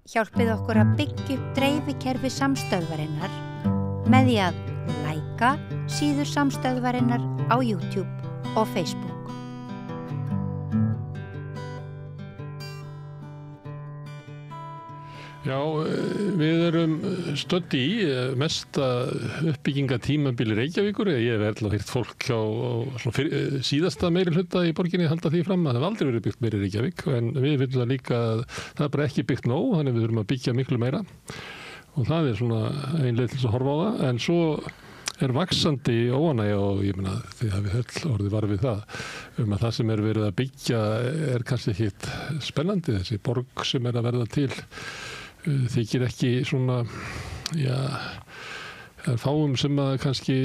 hjálpið okkur að byggja upp dreifikerfi samstöðvarinnar með því að læka síður samstöðvarinnar á YouTube og Facebook. Já, við erum stödd í mesta uppbyggingatímabili Reykjavíkur. Ég hef heyrt fólk á síðasta meirihluta í borginni halda því fram að það hef aldrei verið byggt meira í Reykjavík, en við viljum það líka að það er bara ekki byggt nóg, þannig við þurfum að byggja miklu meira og það er svona ein leið til að horfa á það, en svo er vaxandi óánægja og ég meina þið hafið öll orðið var við það að það sem er verið að byggja er kannski ekkit spennandi, þessi borg sem er að verða til þykir ekki svona, já, fáum sem að kannski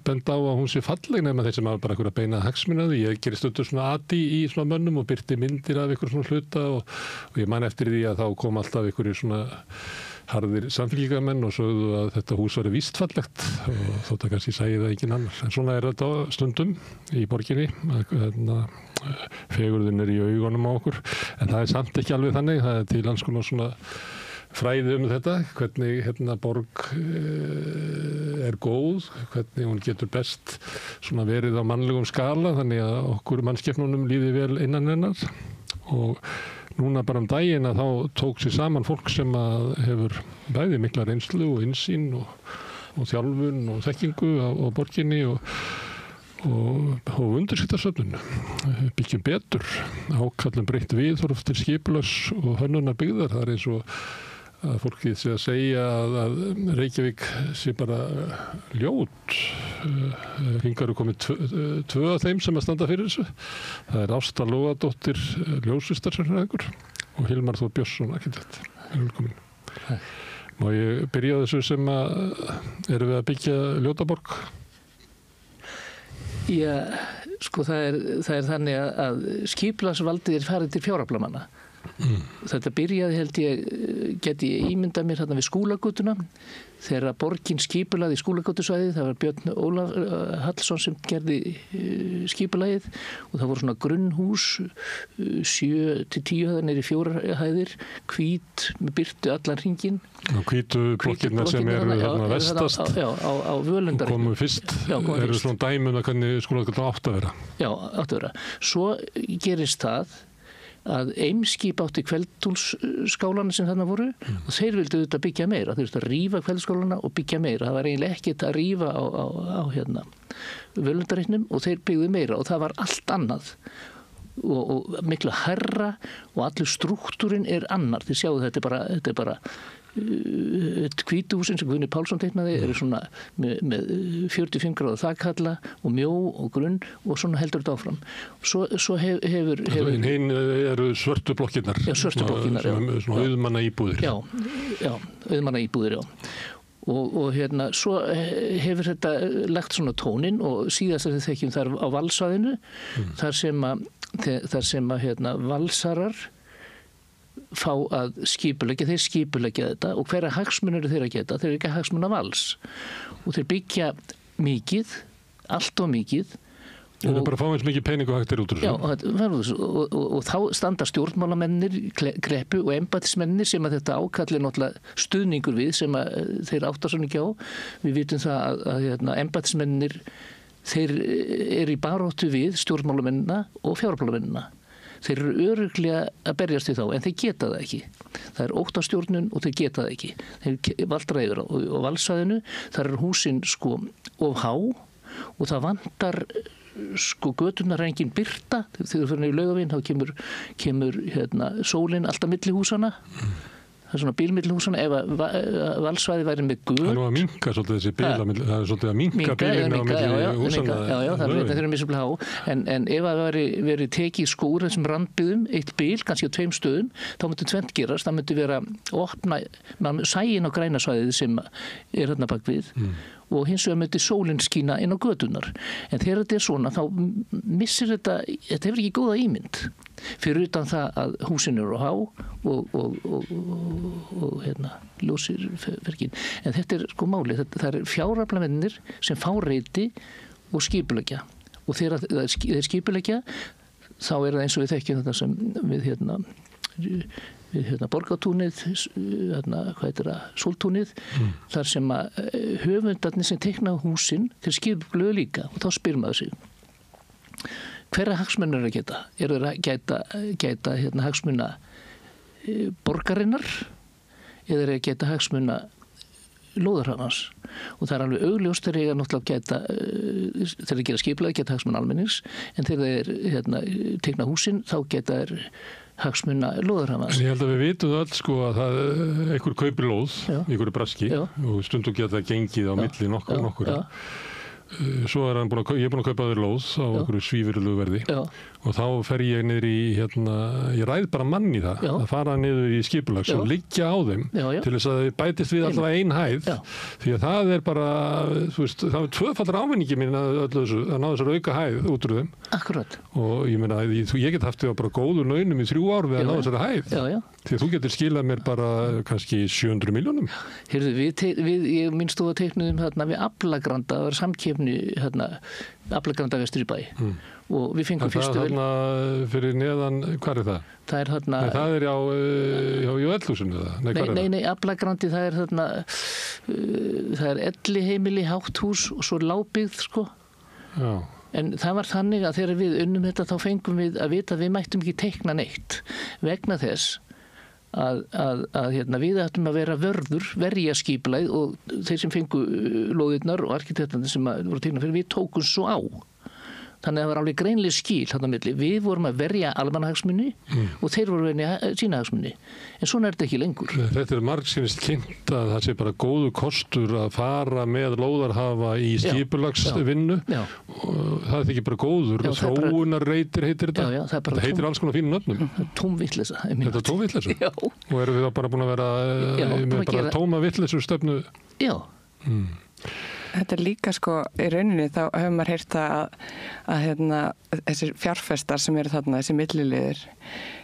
benda á að hún sé falleg nema þeir sem hafa bara einhverja beina hagsmuna því. Ég gerir stundum svona ati í svona mönnum og byrti myndir af ykkur svona hluta og ég man eftir því að þá kom alltaf ykkur svona harðir samfélgamenn og sögðu að þetta hús var víst fallegt og þótt að kannski sæði það engin annar. En svona er þetta stundum í borginni, fegurðin er í augunum á okkur, en það er samt ekki alveg þannig, það er til alls konar svona fræði þetta, hvernig borg er góð, hvernig hún getur best svona verið á mannlegum skala, þannig að okkur mannskepnunum líði vel innan hennar og núna bara daginn að þá tók sér saman fólk sem að hefur bæði mikla reynslu og innsýn og þjálfun og þekkingu á borginni og undirskriftasöfnun, byggjum betur, ákallum breytt viðhorf til skipulags og hönnunar byggðar. Það er eins og að fólkið sé að segja að Reykjavík sé bara ljót. Hingað eru komið tvö af þeim sem að standa fyrir þessu. Það er Ásta Lóadóttir, ljóslistarsérfræðingur og Hilmar Þór Björnsson, arkitekt. Velkomin. Má ég byrja á þessu sem að erum við að byggja Ljótaborg? Já, sko það er þannig að skipulagsvaldið er farið til fjáraflamanna. Þetta byrjaði held ég, geti ég ímyndað mér þarna við Skúlagötuna þegar borgin skipulaði Skúlagötusvæðið, það var Björn Ólaf Hallsson sem gerði skipulagið og það voru svona grunnhús 7-10 hæðir niður í 4 hæðir, hvít með birtu allan hringinn. Og hvítu blokkirnar sem eru þarna vestast á Völundarhring. Og komu fyrst, eru svona dæmun að hvernig Skúlagötuna átti að vera. Já, átti að vera. Svo gerist það að Eimskip átti kveldtúlsskálana sem þarna voru og þeir vildu auðvitað byggja meira. Þeir vildu að rífa kveldskálana og byggja meira. Það var eiginlega ekkert að rífa á Völundarhringnum og þeir byggðu meira og það var allt annað og miklu hærra og allur strúktúrin er annar. Þið sjáu þetta er bara hvítuhúsin sem Guðni Pálsson teiknaði eru svona með 45 gráða þakhalla og mjó og grunn og svona heldur þetta áfram. Svo hefur hinn eru svörtu blokkirnar. Já, svörtu blokkirnar, já. Svona auðmanna íbúðir. Já, auðmanna íbúðir, já. Og svo hefur þetta lagt svona tónin og síðast að þið þekkjum þar á Valsvæðinu þar sem valsarar fá að skipuleggja, þeir skipuleggja þetta og hverja hagsmunir þeir að geta, þeir eru ekki hagsmuna Vals og þeir byggja mikið, allt og mikið. Það er bara að fá eins mikið pening og hægt út úr þessu. Og þá standa stjórnmálamennir, kreppu og embættismennir sem að þetta ákallir náttúrulega stuðningur við sem að þeir áttar svo ekki á. Við vitum það að embættismennir, þeir eru í baráttu við stjórnmálamennina og fjármálamennina. Þeir eru örugglega að berjast í þá, en þeir geta það ekki. Það er óttastjórnun og þeir geta það ekki. Þeir valdra yfir á Valsvæðinu, þar eru húsin of há og það vantar göturnar engin birta. Þegar þú fyrir niður Laugaveginn, þá kemur sólin alltaf milli húsana. Það er svona bílmilli húsana, ef að Valsvæði væri með göt. Það er nú að minnka svolítið þessi bíl, það er svolítið að minnka bílinn á milli húsana. Já, það er misjafnlega há. En ef að veri tekið skúr þessum randbyggðum, eitt bíl, kannski á 2 stöðum, þá myndi tvennt gerast, það myndi vera opna, sæin á grænasvæðið sem er þarna bak við. Og hins vegar myndi sólin skína inn á götunar. En þegar þetta er svona, þá missir þetta hefur ekki góða ímynd. Fyrir utan það að húsin eru á há og ljósir verkin. En þetta er málið, það er fjáraflamennir sem fá reiti og skipuleggja. Og þegar þeir skipuleggja, þá er það eins og við þekkjum þetta sem við við Borgartúnið, hvað heitir það, Sóltúnið, þar sem að höfundarnir sem teikna húsin, þeir skipulögu líka og þá spyr maður sig, hverra hagsmunir að geta? Eru þeir að geta hagsmuna borgarinnar eða eru að geta hagsmuna lóðarhafans og það alveg augljóst þegar ég náttúrulega þegar þeir gera skipulag geta hagsmuna almennings en þegar þeir teikna húsin þá geta þeir hagsmuna lóðarhafans. En ég held að við vitum öll sko að það einhver kaupir lóð í einhverju braski og stundum geta gengið á milli nokkur. Svo ég er búin að kaupa þér lóð á einhverju svívirðilegu verði og þá fer ég niður í ég ræð bara mann í það að fara niður í skipulags og liggja á þeim til þess að þið bætist við allavega ein hæð því að það er bara það er tvöfaldur ávinningi mín að ná þessar auka hæð út úr þeim. Akkurat. Og ég meina ég get haft þig á bara góðu launum í 3 ár við að ná þessari hæð því að þú getur skilað mér bara kannski 700 milljónum. Heyrðu, ég minnst þú að teiknuðum við Aflagranda, það var samkeppni Aflagranda vestur í bæ og við fengum fyrstu vel. Það er fyrir neðan, hvað er það? Það er það er hjá Eldhúsinu það? Nei, Aflagrandi það er það er elliheimili, hátthús og svo lágbyggð sko. Já. En það var þannig að þegar við unnum þetta þá fengum við að vita að við mættum ekki teikna neitt vegna þess að við ættum að vera verja skipulagið og þeir sem fengu lóðirnar og arkitektarnir sem voru teikna fyrir við tókum svo á. Þannig að það var alveg greinlega skil þarna á milli. Við vorum að verja almannahagsmuni og þeir voru að verja sína hagsmuni. En svona er þetta ekki lengur. Þetta er margsinnis kynnt að það sé bara góðu kostur að fara með lóðarhafa í skipulagsvinnu. Og það er ekki bara góður. Þróunarreitir heitir þetta. Já, þetta heitir alls konar fínum nöfnum. Tómvitleysa. Þetta er tómvitleysa? Já. Og erum við þá bara búin að vera með bara tóma vitleysu stefnu? Já. Þetta er líka sko, í rauninni þá hefur maður heyrt að þessir fjárfestar sem eru þarna, þessi milliliðir,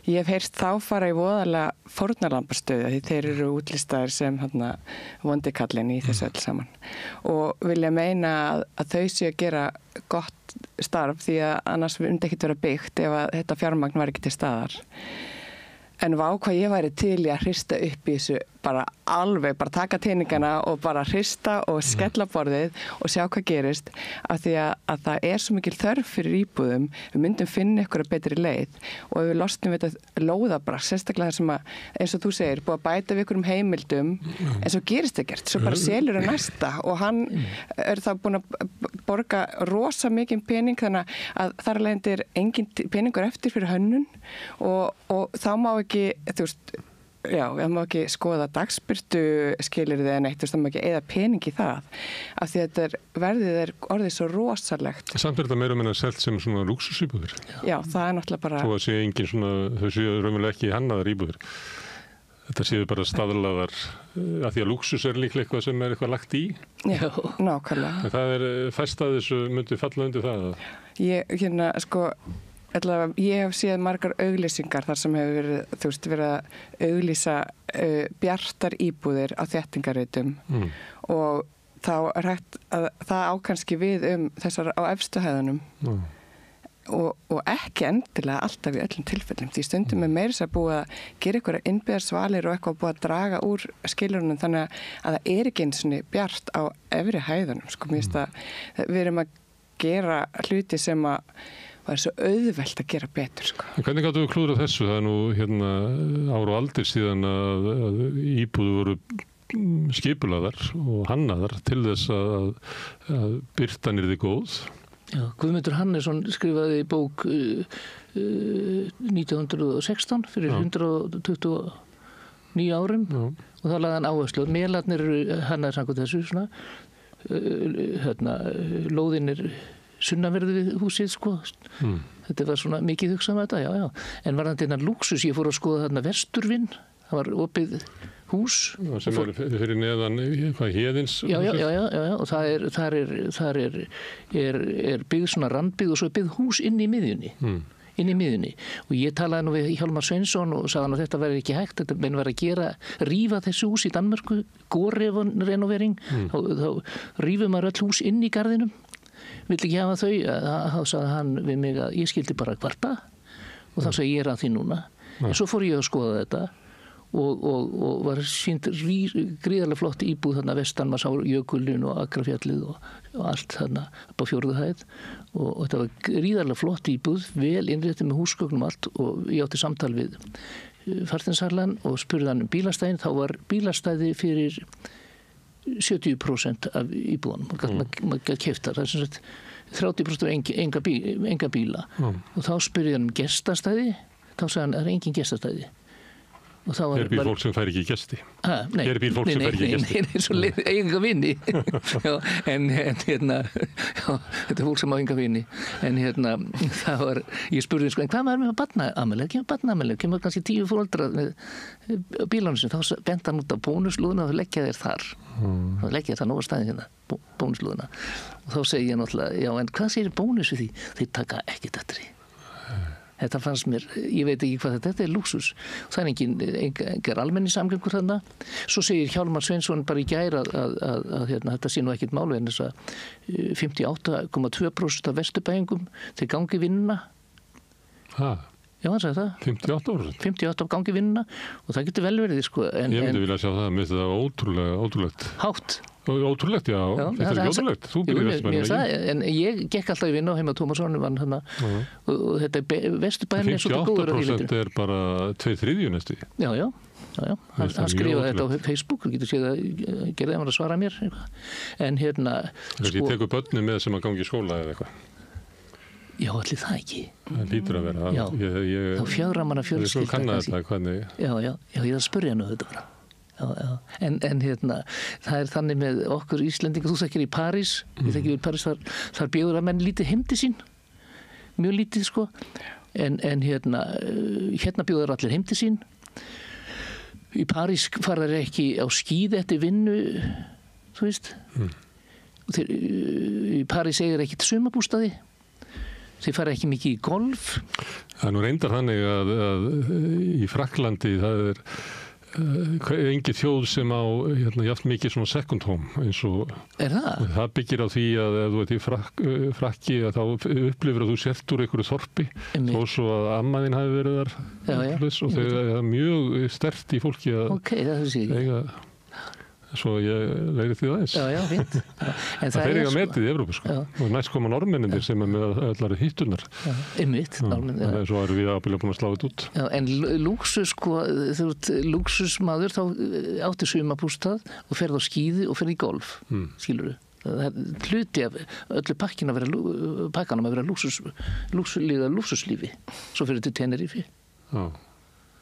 ég hef heyrt þá fara í voðalega fórnarlambastöðu því þeir eru útlistaðir sem vondikallin í þessu öll saman og vilja meina að þau séu að gera gott starf því að annars myndi ekkert vera byggt ef að þetta fjármagn var ekki til staðar. En vá hvað ég væri til í að hrista upp í þessu bara taka teiningana og bara hrista og skella borðið og sjá hvað gerist af því að það er svo mikil þörf fyrir íbúðum, við myndum finna ykkur að betri leið og ef við lostum við þetta lóðabrak, sérstaklega þar sem að eins og þú segir, búið að bæta við ykkur heimildum en svo gerist ekkert, svo bara selur að næsta og hann er þá búin að borga rosa mikið pening þannig að þar alveg er engin peningur eftir fyrir hönnun og þá má ekki, þú veist, það má ekki skoða dagsbirtu skilyrði eða neitt, það má ekki eða pening í það af því að verðið er orðið svo rosalegt. Samt er þetta meira meina selt sem svona lúxusíbúðir. Já, það er náttúrulega bara þó að sé engin svona, þau séu raunverulega ekki hannaðar íbúðir. Þetta séu bara staðlaðar af því að lúxus er líklega eitthvað sem er eitthvað lagt í. Já, nákvæmlega. En það er fæst að þessu myndi falla undir það. Ég hef séð margar auglýsingar þar sem hefur verið að auglýsa bjartar íbúðir á þéttingarreitum og þá er hægt að það ákanski við þessar á efstu hæðunum og ekki endilega alltaf í öllum tilfellum því stundum er meira að búið að gera einhverja innbyggðarsvalir og eitthvað búið að draga úr skilurunum þannig að það er ekki eins og bjart á efri hæðunum sko, mér finnst að við erum að gera hluti sem að það er svo auðvelt að gera betur sko. Hvernig gáttu við klúðra þessu? Það er nú ár og aldir síðan að íbúðu voru skipulaðar og hannaðar til þess að birtan yrði góð. Já, Guðmundur Hannesson skrifaði bók 1916 fyrir 129 árum og þá lagði hann áherslu. Melarnir hannaðir samkvæmt þessu svona, lóðin er sunnanverðu við húsið sko. Þetta var svona mikið hugsað með þetta, já. En varðandi þennan lúxus, ég fór að skoða þarna Vesturvinn, það var opið hús. Sem er fyrir neðan, hvað, Héðins? Já, og þar er byggð svona randbyggð og svo er byggð hús inn í miðjunni. Og ég talaði nú við Hjálmar Sveinsson og sagði hann að þetta væri ekki hægt, þetta menn var að rífa þessu hús í Danmörku, górenovering, þá rífum maður öll hús inn í garðinum. Vill ekki hafa þau, þá sagði hann við mig að ég skildi bara kvarta og þá sagði ég að því núna. En svo fór ég að skoða þetta og var sýnd gríðarlega flott íbúð þarna vestan, maður sá jökulinn og Akrafjallið og allt þarna upp á 4. hæð og þetta var gríðarlega flott íbúð, vel innréttið með húsgögnum allt og ég átti samtal við farþegasalann og spurði hann bílastæðin, þá var bílastæði fyrir 70% af íbúðunum, maður gæti keypt það er sem sagt 30% enga bíla og þá spurði hann gestastæði, þá sagði hann, það er engin gestastæði. Er bíl fólk sem fær ekki gesti? Nei, er bíl fólk sem fær ekki gesti? Nei, svo enga vini. En hérna, þetta er fólk sem á enga vini. En hérna, það var, ég spurði sko, en hvað maður með barnaafmæli? Kemur barnaafmæli? Kemur kannski 10 foreldrar með bílunum sem, þá bent hann út á bónuslúðuna og þá leggja þeir þar. Þá leggja það nóga staðin hérna, bónuslúðuna. Og þá segi ég náttúrulega, já, en hvað segir bónus við því? Þeir taka ekkert eftir því. Þetta fannst mér, ég veit ekki hvað þetta er lúxus. Það er engar almenningssamgöngur þarna. Svo segir Hjálmar Sveinsson bara í gær að þetta sé nú ekkert mál en þess að 58,2% af vesturbæingum þeir gangi vinnuna. Já, hann sagði það. 58%? 58% gangi vinnuna og það getur vel verið, sko. Ég myndi vilja sjá það, mér finnst það ótrúlegt. Hátt. Ótrúlegt, já. Þetta er ekki ótrúlegt. Þú byrjar Vesturbænum. En ég gekk alltaf í vinnu á heima Tómasson og þetta Vesturbærin er svolítið góður að því litur. 58% er bara 2/3 næstu. Já. Hann skrifaði þetta á Facebook, þú getur séð að gerði að svara mér. En hérna... Ég tekur börni með sem að gangi í skóla eða eitthvað. Já, allir það ekki. Það lítur að vera. Já, þá fjögra manna fjölskylda. Ég kannar þetta, hvernig... Já, ég það spurði hann þetta bara. Já. En hérna, það er þannig með okkur Íslendingar, þú þekkir í París, ég þekkir í París, þar bjóður að menn lítið heim til sín, mjög lítið sko, en hérna bjóður allir heim til sín. Í París fara þeir ekki á skíði eftir vinnu, þú veist. Í París eigir ekki til sumarbústaði, þeir fara ekki mikið í golf. Það nú reyndar þannig að í Frakklandi það er engin þjóð sem á jafn mikið svona second home eins og það byggir á því að ef þú ert í Frakki að þá upplifir að þú sért úr einhverju þorpi þó svo að ammaðinn hafi verið þar og það er mjög sterkt í fólki að eiga svo ég leiri því aðeins. Já, fínt. Það er eiga metið í Evrópu sko og næst koma norðmennir sem er með allar hittunar. Einmitt, norðmenn. Svo erum við ábyggilega búin að slá þetta út. Já, en lúxus sko, þú ert lúxusmaður þá átti sumarbústað og ferð á skíði og ferð í golf, skilurðu. Það er hluti af öllu pakkanum að vera lúxuslífi. Svo fyrir til Tenerife. Já.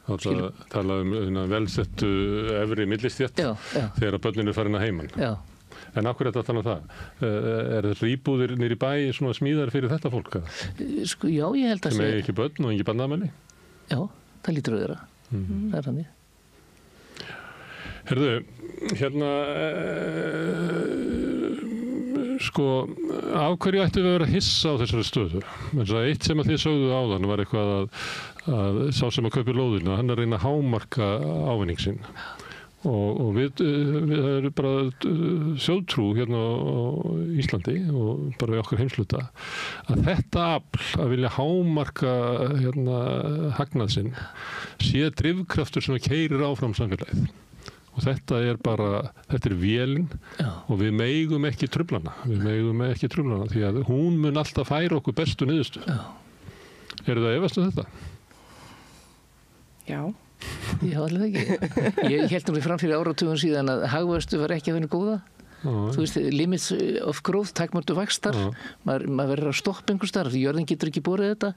Það tala velsettu efri millistjætt þegar börnin farin að heiman. Já. En af hverju er þetta að tala um það? Er það íbúðir niður í bæ svona smíðar fyrir þetta fólk? Sko, já, ég held að sem eigi ekki börn og ekki barnaafmæli? Já, það lítur að vera. Það er þannig. Herðu, hérna sko, af hverju ættu við að vera hissa á þessari stöðu? Eitt sem að þið sögðu áðan var eitthvað að sá sem að kaupi lóðina, hann er að reyna að hámarka ávinning sinn og við erum bara þjóðtrú hérna á Íslandi og bara við okkar heimsluta að þetta afl að vilja hámarka hérna hagnað sinn sé drifkraftur sem keyrir áfram samfélagið. Og þetta er vélin og við megum ekki truflana. Því að hún mun alltaf færa okkur bestu niðurstu. Eru það efast um þetta? Já. Já, alveg ekki. Ég held nú fram fyrir áratugum síðan að hagvöxtur var ekki að vinna góða. Þú veist, limits of growth, takmördu vaxtar. Maður verður að stoppa einhvers staðar því jörðin getur ekki borið þetta.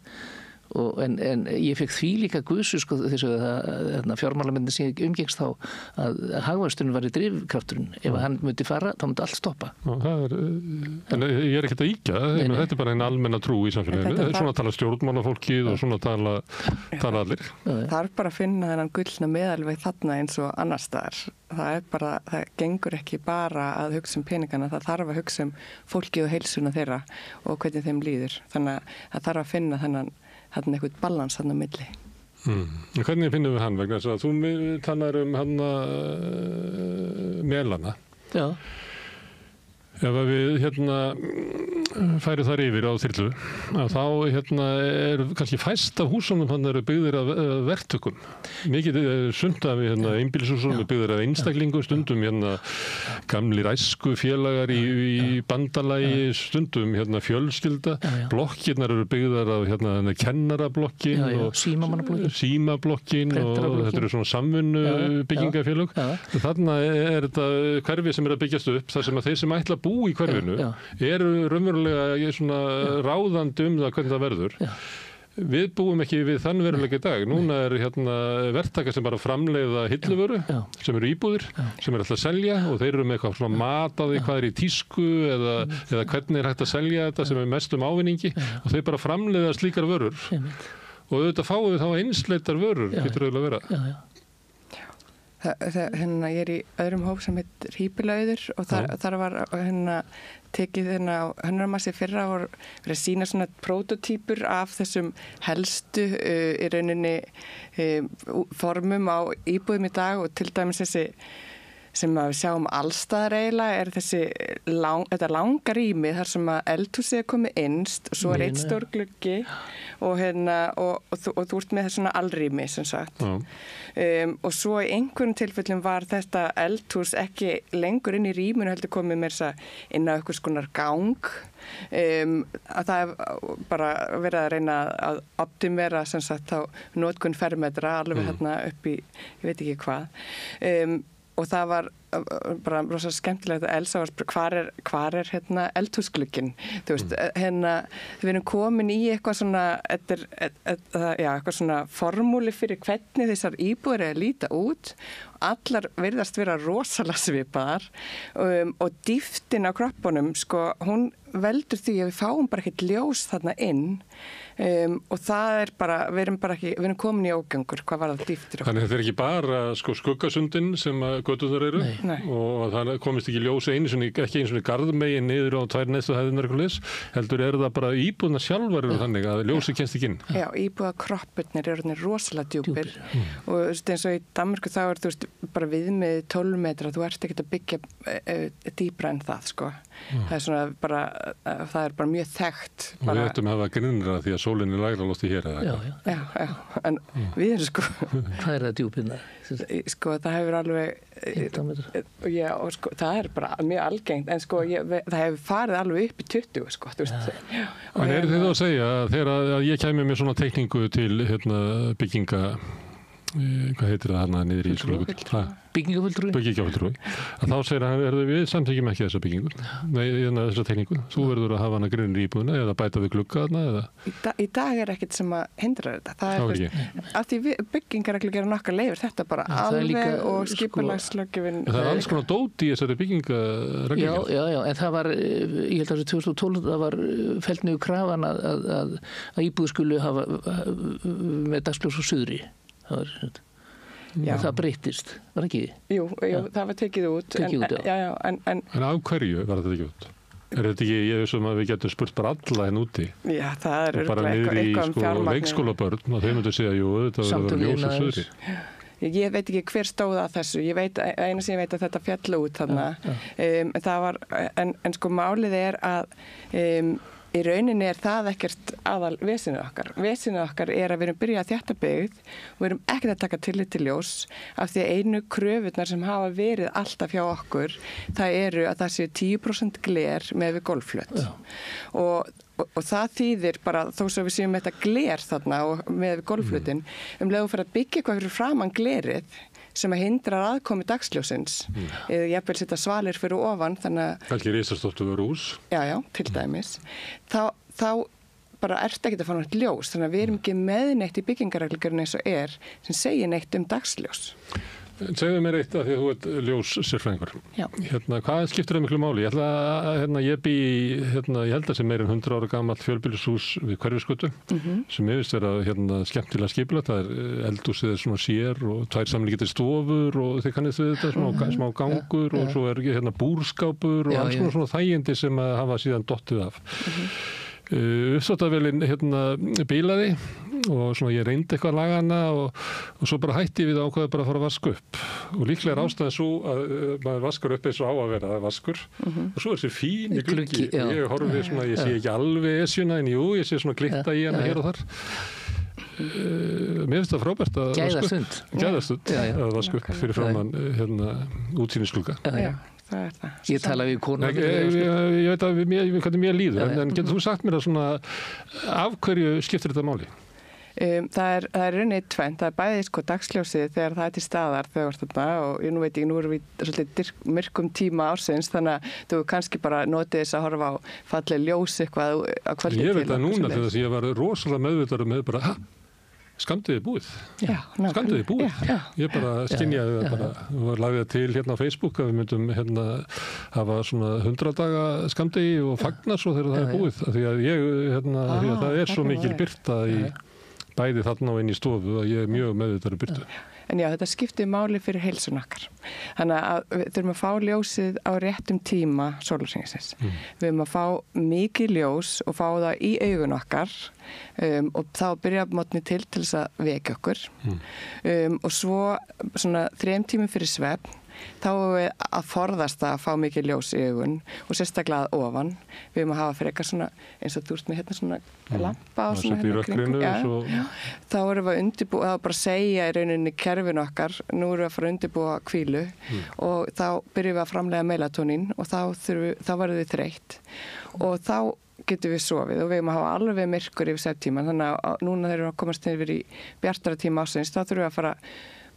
En ég fekk því líka gusu sko þessu að fjármálamennir sem umgengst þá að hagvöxturinn var í drifkrafturinn. Ef hann myndi fara, þá myndi allt stoppa. En ég er ekkert að ýkja, þetta er bara einn almenna trú í samfélaginu. Svona tala stjórnmálafólkið og svona tala allir. Það er bara að finna þennan gullna meðalveg þarna eins og annars staðar. Það gengur ekki bara að hugsa um peningana, það þarf að hugsa um fólkið og heilsuna þeirra og hvernig þeim líður. Þannig að það þarf að finna þennan eitthvað balans þarna á milli. Hvernig finnum við hann vegna þess að þú talar um hann melana? Já. Ef við færi þar yfir á þyrlu að þá er kannski fæst af húsunum hann eru byggðir af verktökum. Mikið sund af einbýlishúsunum er byggðir af einstaklingum, stundum gamlir æskufélagar í bandalagi, stundum fjölskylda. Blokkirnar eru byggðar af kennarablokkin og símablokkin og þetta eru svona samvinnu byggingafélög. Þarna er þetta hverfi sem er að byggjast upp, þar sem að þeir sem ætla að búa í hverfinu eru raunverulega svona ráðandi það hvernig það verður. Við búum ekki við þann veruleika í dag. Núna er verktakar sem bara framleiða hilluvöru sem eru íbúðir, sem er alltaf að selja og þeir eru með eitthvað svona mat á því hvað er í tísku eða hvernig er hægt að selja þetta sem er mest ávinningi og þeir bara framleiða slíkar vörur. Og auðvitað fáum við þá einsleitar vörur, getur auðvitað vera. Ég er í öðrum hóp sem heit Híbýlaauður og þar var tekið á Hönnunarmars í fyrra og verið að sýna svona prótótýpur af þessum helstu í rauninni formum á íbúðum í dag og til dæmis þessi sem við sjáum allstaðar eiginlega er þetta langa rými þar sem að eldhúsið er komið innst og svo er eitt stór gluggi og þú ert með svona alrými sem sagt. Og svo í einhverjum tilfellum var þetta eldhús ekki lengur inn í rýminu heldur komið með inn á einhvers konar gang. Að það er bara verið að reyna að optimera sem sagt þá notkun fermetra alveg upp í, ég veit ekki hvað. Og það var bara rosa skemmtilegt að Elsa var hvar er eldhúsglugginn? Þú veist, við erum komin í eitthvað svona, eitthvað svona formúli fyrir hvernig þessar íbúðir er að líta út. Allar virðast vera rosalega svipaðar og dýftin á kroppunum, sko, hún veldur því að við fáum bara ekkert ljós þarna inn. Og það er bara, við erum komin í ógangur, hvað var það dýftir okkur. Þannig þetta er ekki bara skuggasundin sem göturnar eru og það komist ekki ljós ekki einu svona garðmegin niður á 2 neðstu hæðirnar heldur er það bara íbúðna sjálfar eru þannig að ljósi kemst ekki inn. Já, íbúða kroppurnir eru rosalega djúpir og eins og í Danmörku þá er þú veist bara viðmið 12 metra, þú ert ekki að byggja dýpra en það, sko. Það er svona bara, það er bara mjög þekkt. Og við ættum að hafa grinnra því að sólinn er lægra lofti hér eða eitthvað. Já, en við erum sko... Hvað er það djúpinna? Sko, það hefur alveg... 15 metra? Já, og sko, það er bara mjög algengt, en sko, það hefur farið alveg upp í 20, sko, þú veist. En er þið þá að segja að þegar ég kæmi með svona teikningu til bygginga... hvað heitir það hana niður í skóla? Byggingafulltrúi. Að þá segir hann, við samþykjum ekki þessa byggingu. Nei, þessa tekníku. Þú verður að hafa hana grinnir í íbúðina eða bæta við glugga hana eða... Í dag er ekkert sem að hindra þetta. Það er að því byggingareglu gera nokkar leifir. Þetta bara alveg og skipulagslöggjöfin. Það er alls konar dót í þessari byggingareglu. Já, en það var, ég held að 2012 það var fellt niður krafan að íbúð skulu hafa með dagsljós og suðri. Það breyttist, var ekki? Jú, það var tekið út. En af hverju var þetta tekið út? Er þetta ekki, ég veist að við getum spurt bara alla henn úti? Já, það er bara niður í leikskólabörn og þeim myndu segja, jú, þetta verður ljós og suðri. Ég veit ekki hver stóð að þessu. Eina sem ég veit að þetta fjallu út þarna. En sko málið er að í rauninni er það ekkert aðal vesinu okkar. Vesinu okkar er að við erum byrjað að þétta byggð og við erum ekkert að taka tillit til ljós af því að einu kröfurnar sem hafa verið alltaf hjá okkur, það eru að það séu 10% gler með við golfflöt. Og það þýðir bara, þó svo við séum þetta gler þarna og með við golfflutin, leiðum fyrir að byggja eitthvað fyrir framan glerið sem að hindrar aðkomi dagsljósins eða jafnvel setja svalir fyrir ofan þannig að... Kannski risastóttu við rús. Já, til dæmis. Þá bara ert ekki að fá nátt ljós þannig að við erum ekki með neitt í byggingareglugurinn eins og sem segir neitt dagsljós. Segðu mér eitt að því að þú ert ljóssérfræðingur. Já. Hvað skiptir það miklu máli? Ég bý, ég held að sem meir en 100 ára gamalt fjölbýlishús við Hverfisgötu sem ég veist vera skemmtilega skipulagt. Það er eldhúsið svona sér og 2 samlíktir stofur og þið kannist við þetta, smá gangur og svo er búrskápur og alls svona þægindi sem að hafa síðan dottið af. Uppþvottavélin bílaði og svona ég reyndi eitthvað að laga hana og svo bara hætti við ákvaði bara að fara að vaska upp og líklega er ástæðan svo að maður vaskar upp eins og á að vera það vaskur og svo er þessi fíni gluggi og ég horfi svona, ég sé ekki alveg esjuna en jú, ég sé svona glitta í hana hér og þar. Mér finnst það frábært að gæðastund að vaska upp fyrir framan útsýnisglugga. Já. Það er það. Ég tala við konur. Ég veit að hvernig mér líður, en getur þú sagt mér að svona af hverju skiptir þetta máli? Það er raunnið tvennt, það er bæði dagsljósið þegar það er til staðar þegar þarna og nú veit ég, nú erum við svolítið myrkum tíma ársins þannig að þú kannski bara notið þess að horfa á falleg ljós eitthvað á kvöldið til. Ég veit það núna þegar ég var rosalega meðvitaður með bara Skammdegið búið. Skammdegið búið. Ég bara skynjaði það bara og lagði það til á Facebook að við myndum hafa svona 100 daga skammdegi og fagna svo þegar það er búið. Því að því að það er svo mikil birta í bæði þarna og inn í stofu að ég er mjög meðvitaður birtu. En já, þetta skiptir máli fyrir heilsun okkar. Þannig að við þurfum að fá ljósið á réttum tíma sólarhringsins. Við þurfum að fá mikið ljós og fá það í augun okkar og þá byrja mótni til þess að vekja okkur. Og svo svona 3 tímum fyrir svefn þá erum við að forðast að fá mikið ljós í augun og sérstaklega að ofan. Við erum að hafa frekar svona eins og þú ert með svona lampa og svona kringum. Þá erum við að undirbúa, þá bara segja í rauninni kerfin okkar, nú erum við að fara að undirbúa hvílu og þá byrjum við að framleiða melatonín og þá verðum við þreytt og þá getum við sofið og við erum að hafa alveg myrkur yfir svefntíman, þannig að núna þegar við erum að komast yfir í bjartara tíma ársins, þá þurfum við að fara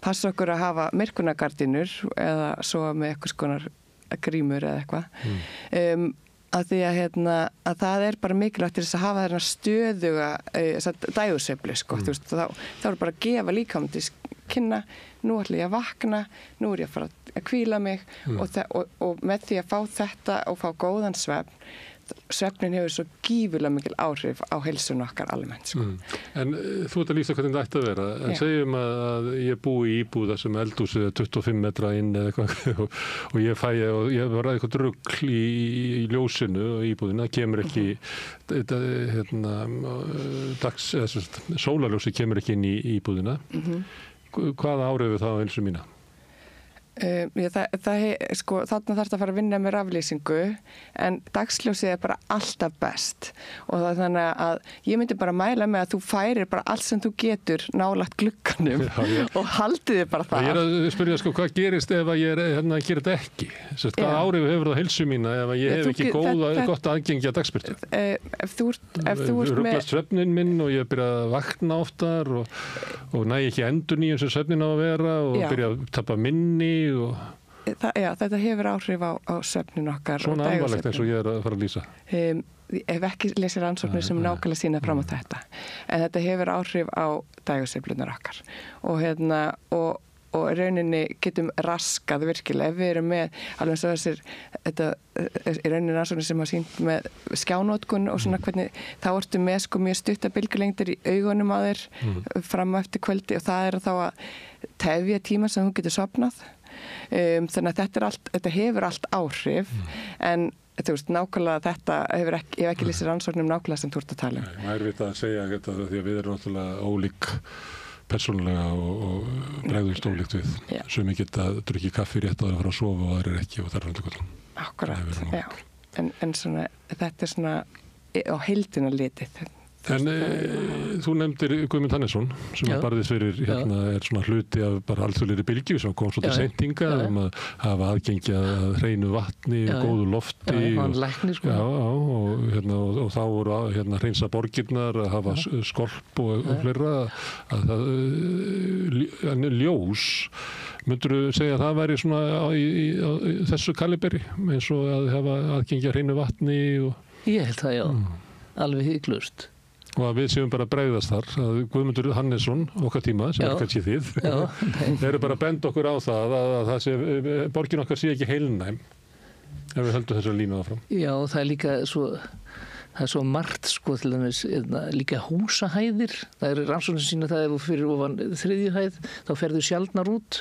passa okkur að hafa myrkunagardínur eða sofa með eitthvað skonar grímur eða eitthvað. Að því að það er bara mikilvægt til þess að hafa þarna stöðuga dægursveiflu, þá er bara að gefa líkamann til kynna, nú ætla ég að vakna, nú er ég að fara að hvíla mig og með því að fá þetta og fá góðan svefnin hefur svo gífurlega mikil áhrif á heilsun okkar almennt. En þú ert að lýsa hvernig þetta ætti að vera, en segjum að ég búi í íbúð þar sem eldhúsið er 25 metra inn eða eitthvað og ég var eitthvað rugl í ljósinu og íbúðina, kemur ekki sólarljósið kemur ekki inn í íbúðina. Hvaða áhrif það á heilsu mína? Þarna þarf að fara að vinna með raflýsingu en dagsljósið er bara alltaf best og það er þannig að ég myndi bara mæla með að þú færir bara allt sem þú getur nálægt glugganum og haldið þið bara það. Ég er að spyrja hvað gerist ef að ég gerir þetta ekki? Hvað áhrif hefur það heilsu mína ef að ég hef ekki gott aðgengi að dagsbirtu? Ef þú ert með ruglast svefnin minn og ég byrja að vakna oftar og næ ekki endurnýjun sem svefnin á að vera og byrja að tapa minni þetta hefur áhrif á svefnin okkar. Svona alvarlegt eins og ég er að fara að lýsa. Ég hef ekki lesið rannsóknir sem nákvæmlega sína fram á þetta en þetta hefur áhrif á dægursveiflunar okkar og rauninni getum raskað virkilega ef við erum með alveg eins og þessir rauninni rannsóknir sem hafa sýnt með skjánótkun og svona hvernig þá ertu með mjög stutta bylgjulengdir í augunum á þér fram á eftir kvöldi og það er þá að tefja tíma sem þú getur sofnað. Þannig að þetta hefur allt áhrif en þú veist, nákvæmlega þetta ég hef ekki lýsið rannsóknum nákvæmlega sem þú ert að tala um. Það er vita að segja þetta því að við erum náttúrulega ólík persónulega og bregðumst ólíkt við. Sumi geta að drukja kaffi rétt að fara að sofa og aðrir ekki og það er alltaf. Akkurat, já. En svona, þetta er svona á heildina litið. En þú nefndir Guðmund Hannesson sem barðist fyrir er svona hluti af bara alþjóðlegri bylgju sem kom svolítið seintinga að hafa aðgengi að hreinu vatni og góðu lofti og þá voru hreinsa borgirnar að hafa skolp og fleira en ljós myndirðu segja að það væri svona í þessu kaliberi eins og að hafa aðgengi að hreinu vatni Ég held það, alveg hygglust og að við séum bara að bregðast þar að Guðmundur Hannesson, okkar tíma sem er kannski þið eru bara að benda okkur á það að borgin okkar sé ekki heilnæm ef við höldum þessar línu áfram. Já, það er líka svo margt til dæmis líka húsahæðir það er rannsóknir sína það ef fyrir ofan 3. hæð þá ferðu sjaldnar út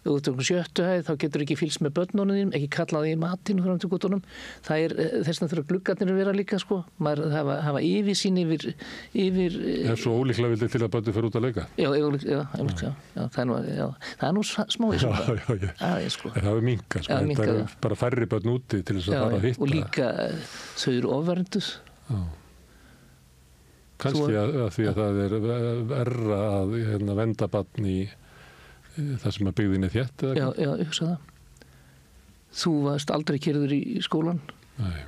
Ef þú ert um 7. hæð þá getur ekki fylgst með börnunum þínum, ekki kallað í matinn fram til götunum. Það þess vegna þurfa gluggarnir að vera líka sko. Maður hafa yfirsýn yfir svo ólíklega vildi til að börnir fyrir út að leika. Það nú smá í svona. Sko. Það er minkað sko. Það er bara færri börn úti til þess að fara að hitta. Og líka þau eru ofverndus. Kannski að því að það er verra að venda barn í það sem að byggðin er þétt eða? Já, ég hugsa það. Þú varst aldrei keyrður í skólan? Nei.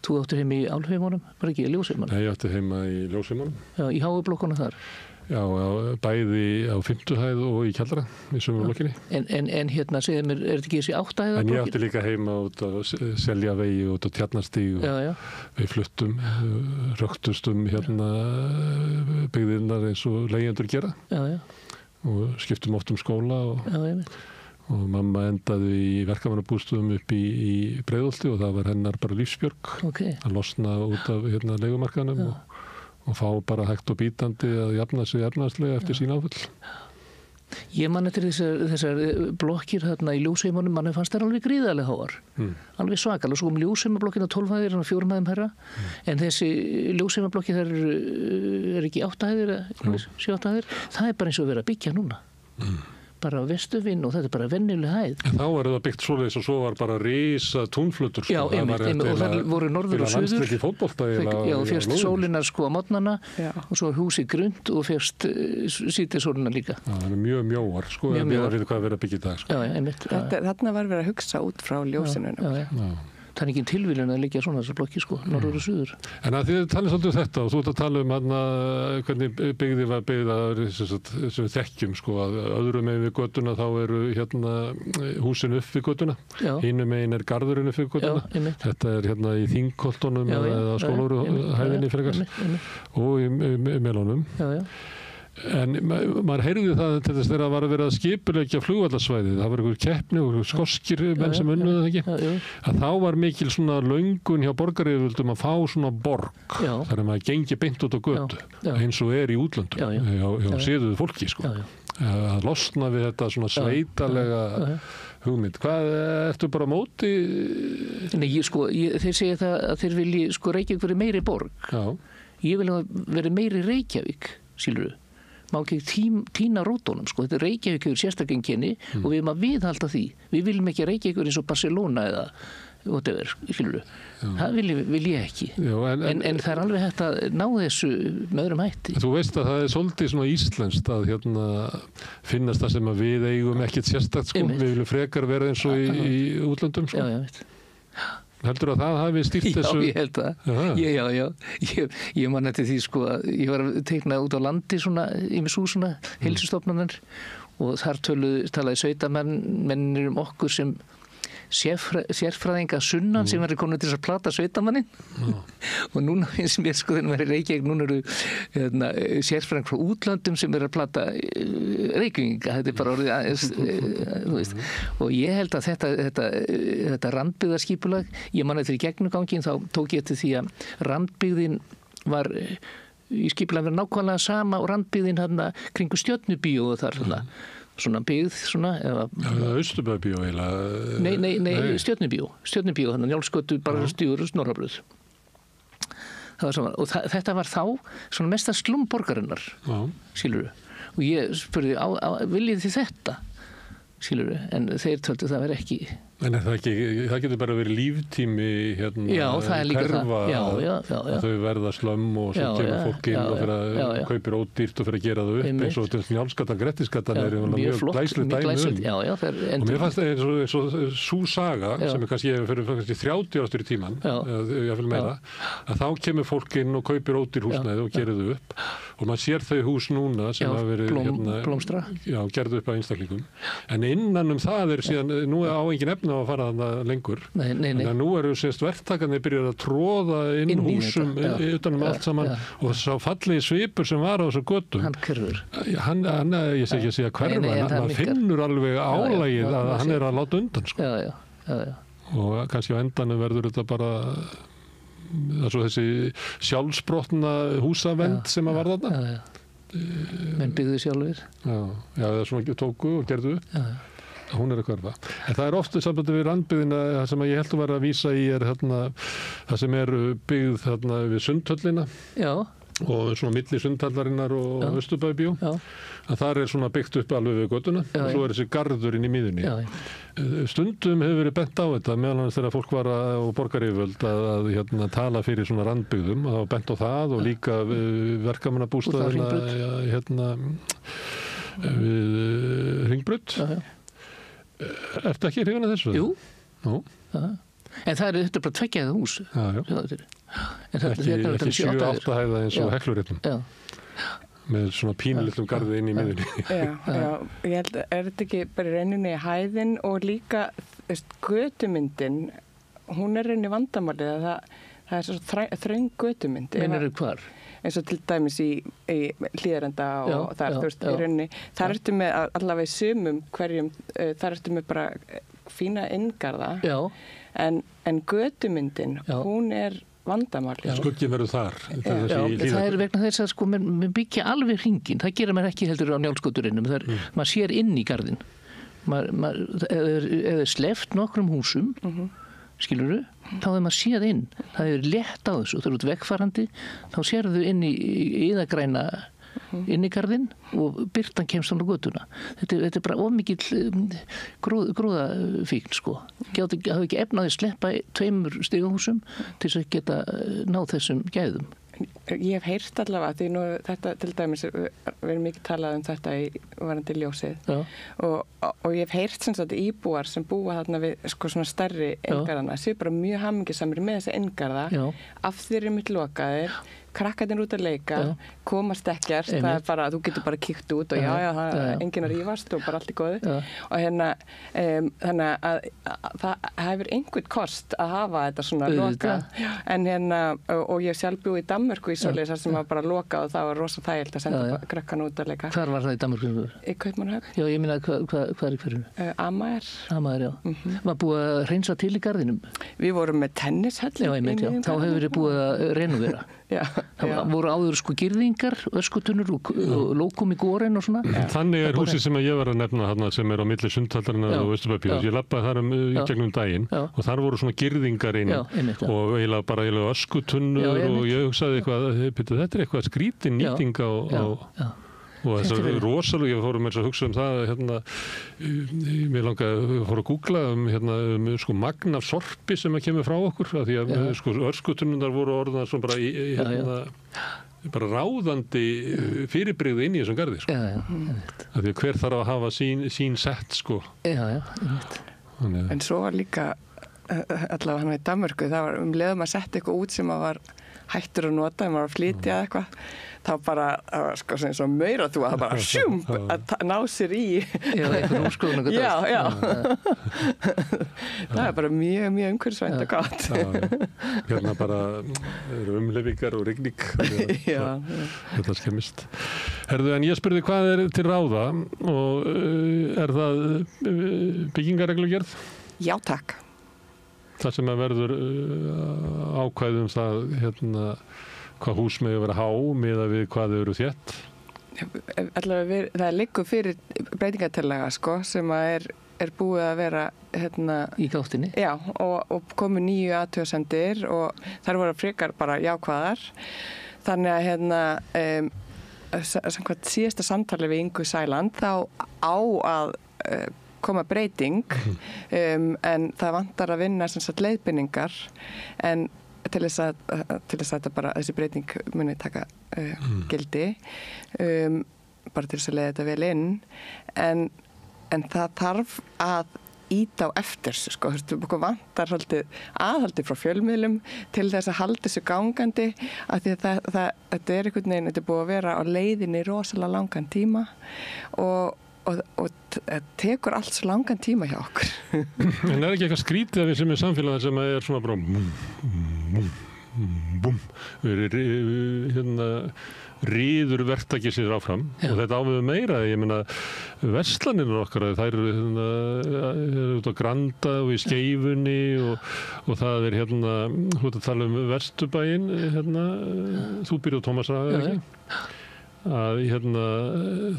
Þú áttir heima í Álfheimunum, var ekki í Ljósheimunum? Nei, ég átti heima í Ljósheimunum. Já, í háublokkunum þar? Já, bæði á 5. hæð og í kjallara í sömu blokkinni. En hérna, segðu mér, er þetta ekki þessi 8. hæða blokkin? En ég átti líka heima út á Seljavegi, út á Tjarnarstíg og við fluttum, röktustum byggðirnar eins og leigjendur gera. Já. Og skiptum oft skóla og mamma endaði í verkamannabústöðum upp í Breiðholti og það var hennar bara lífsbjörg að losna út af leigumarkaðnum og fá bara hægt og bítandi að jafna sig efnahagslega eftir sín áföll. Ég man eftir þessar blokkir þarna í Ljósheimunum, manni fannst þær alveg gríðarlega háar, alveg svakal og svo Ljósheimablokkin á 12 hæðir, 4 hæðum herra, en þessi Ljósheimablokki þær er ekki 8 hæðir, 7-8 hæðir, það er bara eins og verið að byggja núna. Bara Vesturvinn og þetta er bara venjuleg hæð. En þá var það byggt svoleiðis og svo var bara risa túnflutur. Já, einmitt, og það voru norður og söður. Landsleiki fótbolta Já, fyrst sólinar sko á mótnana og svo húsið grund og fyrst sítið sólina líka. Já, það er mjög mjóar, sko, að við hvað er verið að byggja í dag. Sko. Já, einmitt. Þarna var verið að hugsa út frá ljósinunum. Já. Það er ekki tilvíljun að liggja svona þessar blokki sko, norður og suður. En að þið talið svolítið þetta og þú ert að tala hvernig byggði var byggð sem við þekkjum sko, að öðrum megin við göttuna þá eru húsin upp við göttuna, hinum megin er garðurinn upp við göttuna, þetta er í Þingholtunum eða Skólavörðuhæðinni frekar og í Melónum. En maður heyrði það til þess þegar það var að vera að skipuleggja flugvallarsvæðið, það var einhver keppni og skoskir menn sem unnuðu það ekki, að þá var mikil svona löngun hjá borgaryfirvöldum að fá svona borg, þar að maður gengi beint út á götu, eins og er í útlöndum, hjá séðuðu fólki sko, að losna við þetta svona sveitalega hugmynd. Hvað, ertu bara á móti? Nei, þeir segja það að þeir vilji Reykjavík verið meiri borg. Ég vil verið meiri Reykjavík, sílurðu. Má ekki týna rótunum, sko. Þetta er Reykjavík hefur sérstakkenni og við erum að viðhalda því. Við viljum ekki Reykjavík eins og Barcelona eða whatever, skilurðu. Það vil ég ekki. Já, en það er alveg hægt að ná þessu með öðrum hætti. Þú veist að það er svolítið svona íslenskt að finnast það sem að við eigum ekkert sérstakt, sko. Við viljum frekar vera eins og í útlöndum, sko. Já, ég veit. Heldur að það hafi stýrt þessu? Já, ég held það. Já. Ég man eftir því sko að ég var að teikna út á landi svona, ýmis hús svona, heilsustofnanir og þar talaði sveitamennir okkur sem sérfræðinga sunnan sem var komin til þess að plata sveitamannin og núna finnst mér sko þegar maður er Reykjavík, núna eru sérfræðing frá útlöndum sem er að plata Reykjavíkinga, þetta er bara orðið aðeins, þú veist, og ég held að þetta randbyggðarskipulag, ég man eftir í gegnugangin þá tók ég eftir því að randbyggðin var í skipulag verið nákvæmlega sama og randbyggðin hérna kringu Stjörnubíó og þar svona byggð svona Austurbæbíó eiginlega? Nei, Stjörnubíó þannig að Njálsgötu bara stjúr Snorrabröð. Það var svona, og þetta var þá svona mesta slum borgarinnar, skilurðu. Og ég spurði, viljið þið þetta? Skilurðu, en þeir töldu það verið ekki. En það getur bara verið líftími hverfa að þau verða slömm og svo kemur fólk inn og fyrir að kaupir ódýrt og fyrir að gera það upp eins og til Njálsgatan, Grettisgatan er mjög glæslega dæmi og mér fannst það eins og sú saga sem er kannski fyrir 30 ástur í tíman jáfnvel meira, að þá kemur fólk inn og kaupir ódýr húsnæði og gerir þau upp og maður sér þau hús núna sem hafa verið gerð upp af einstaklingum, en innan það er síðan, nú á engin efni að fara þarna lengur. Nei. Nú eru verktakarnir byrjað að tróða inn húsum utanum allt saman og sá fallegi svipur sem var á þessu götu. Hann hverfur. Ég sé ekki að segja hverfa, en maður finnur alveg álagið að hann er að láta undan. Sko. Já. Og kannski á endanum verður þetta bara þessi sjálfsbrotna húsavend sem að var þarna. menn byggðu sjálfur. Já, það svona tóku og gerðu. Já. Hún að hverfa. En það ofta sambandi við randbyggðina, það sem ég held að vera að vísa í það sem byggð við Sundhöllina. Já. Og svona milli Sundhallarinnar og Austurbæbjó. Já. Að þar svona byggt upp alveg við göttuna og svo þessi garður inn í miðunni. Já. Stundum hefur verið bent á þetta meðal annars þegar fólk var og borgaryfirvöld að tala fyrir svona randbyggðum og bent á það og líka verkamannabústaðina við Hringbraut. Ertu ekki hrifin af þessu? Jú. Nú. En þetta er bara tveggjað hús. Ekki 7-8 hæða eins og Hekluréttum. Já. Með svona pínlitlum garði inn í miðunni. Já, ég held að þetta ekki bara rauninni í hæðin og líka götumyndin, hún rauninni vandamálið að það er svo þröng götumynd. Meinarðu hvar? Eins og til dæmis í Hlíðarenda og þar, þú veist, í rauninni. Þar ertu með allavega í sumum hverjum, þar ertu með bara fína inngarða. Já. En götumyndin, hún vandamálið. Skugginn verður þar. Það er vegna þess að sko, mér byggja alveg hringinn. Það gera mér ekki heldur á Njálsgöturinnum. Maður sér inn í garðinn. Eða sleppt nokkrum húsum, skilurðu, þá hefur maður séð inn. Það er létt á þessu. Þú ert vegfarandi, þá sérðu inn í yðagræna inn í garðinn og birtan kemst á götuna. Þetta er bara ómikill gróðafíkn, sko. Það hafi ekki efnaði sleppa 2 stigahúsum til þess að geta náð þessum gæðum. Ég hef heyrt allavega, því nú þetta til dæmis, við erum mikið talað þetta í varandi ljósið og ég hef heyrt sem sagt íbúar sem búa þarna við sko svona stærri inngarðana, séu bara mjög hamingjusamir með þessa inngarða, af því eru mitt lokaðir, krakkarnir út að leika, komast ekkert, það er bara, þú getur bara kíkt út og það er enginn að rífast og bara allt í góðu og þannig að það hefur einhvern kost að hafa þetta svona lokað, en og ég sjálf búið í Danmörku í svoleiðis þar sem var bara lokað og það var rosa þægilt að senda krakkarna út að leika. Hvar var það í Danmörku? Í Kaupmannahöfn. Já, ég meina, hvað er í hverjum? Amager. Amager, já. Var búið að hreinsa til í garðinum? Við vorum með tennishöll. Já, ég meint, já. Þá hefur verið búið að renovera. Það voru áður sko girðingar, öskutunnur og lókum í góren og svona. Þannig er húsið sem ég var að nefna þarna sem er á milli Sundhallarinnar og Austurbæbjós. Ég labbaði þar í gegnum daginn og þar voru svona girðingar inn og eiginlega bara öskutunnur og ég hugsaði eitthvað, þetta er eitthvað skrítin nýting á og þess að rosalega, ég fórum með þess að hugsa það mér langaði að googla sko magn af sorpi sem kemur frá okkur af því að sko öskutunnundar voru orðnar svona bara bara ráðandi fyrirbrigði inn í þessum garði sko. Af því að hver þarf að hafa sín sett sko. En svo var líka allavega hann í Danmörku, það var leiðum að setja eitthvað út sem að var hættur að nota, ef maður var að flytja eða eitthvað, þá bara, sko, sem svo meira þú að það bara sjúm, að ná sér í. Já, eitthvað úrskoðun og gott. Já. Það er bara mjög, mjög umhverfisvænt og gott. Hérna bara eru umleifingar og rigning. Þetta skemmist. Herðu, en ég spurði hvað er til ráða og er það byggingarreglugerð? Já, takk. Það sem að verður ákvæðum það hvað hús megi vera há miðað við hvað þau eru þétt? Allavega það liggur fyrir breytingartillaga sko sem að er búið að vera í gáttinni. Já, og komu 9 athugasemdir og þær voru frekar bara jákvæðar. Þannig að samkvæmt síðasta samtali við Ingu Sæland þá á að koma breyting en það vantar að vinna sem sagt leiðbeiningar en til þess að þetta bara þessi breyting muni taka gildi bara til þess að leiða þetta vel inn en það þarf að íta á eftir sko, vantar aðhaldi frá fjölmiðlum til þess að halda þessu gangandi af því að þetta er einhvern veginn, þetta er búið að vera á leiðinni rosalega langan tíma og tekur allt svo langan tíma hjá okkur. En er ekki eitthvað skrítið að við sem er samfélagið sem er svona bara ríður verktaki sér áfram og þetta áviðu meira, ég meina verslanir okkar, þær eru út á Granda og í Skeifunni og það er þú ert að tala Vesturbæinn þú býrð á Tómasarhaga ekki? að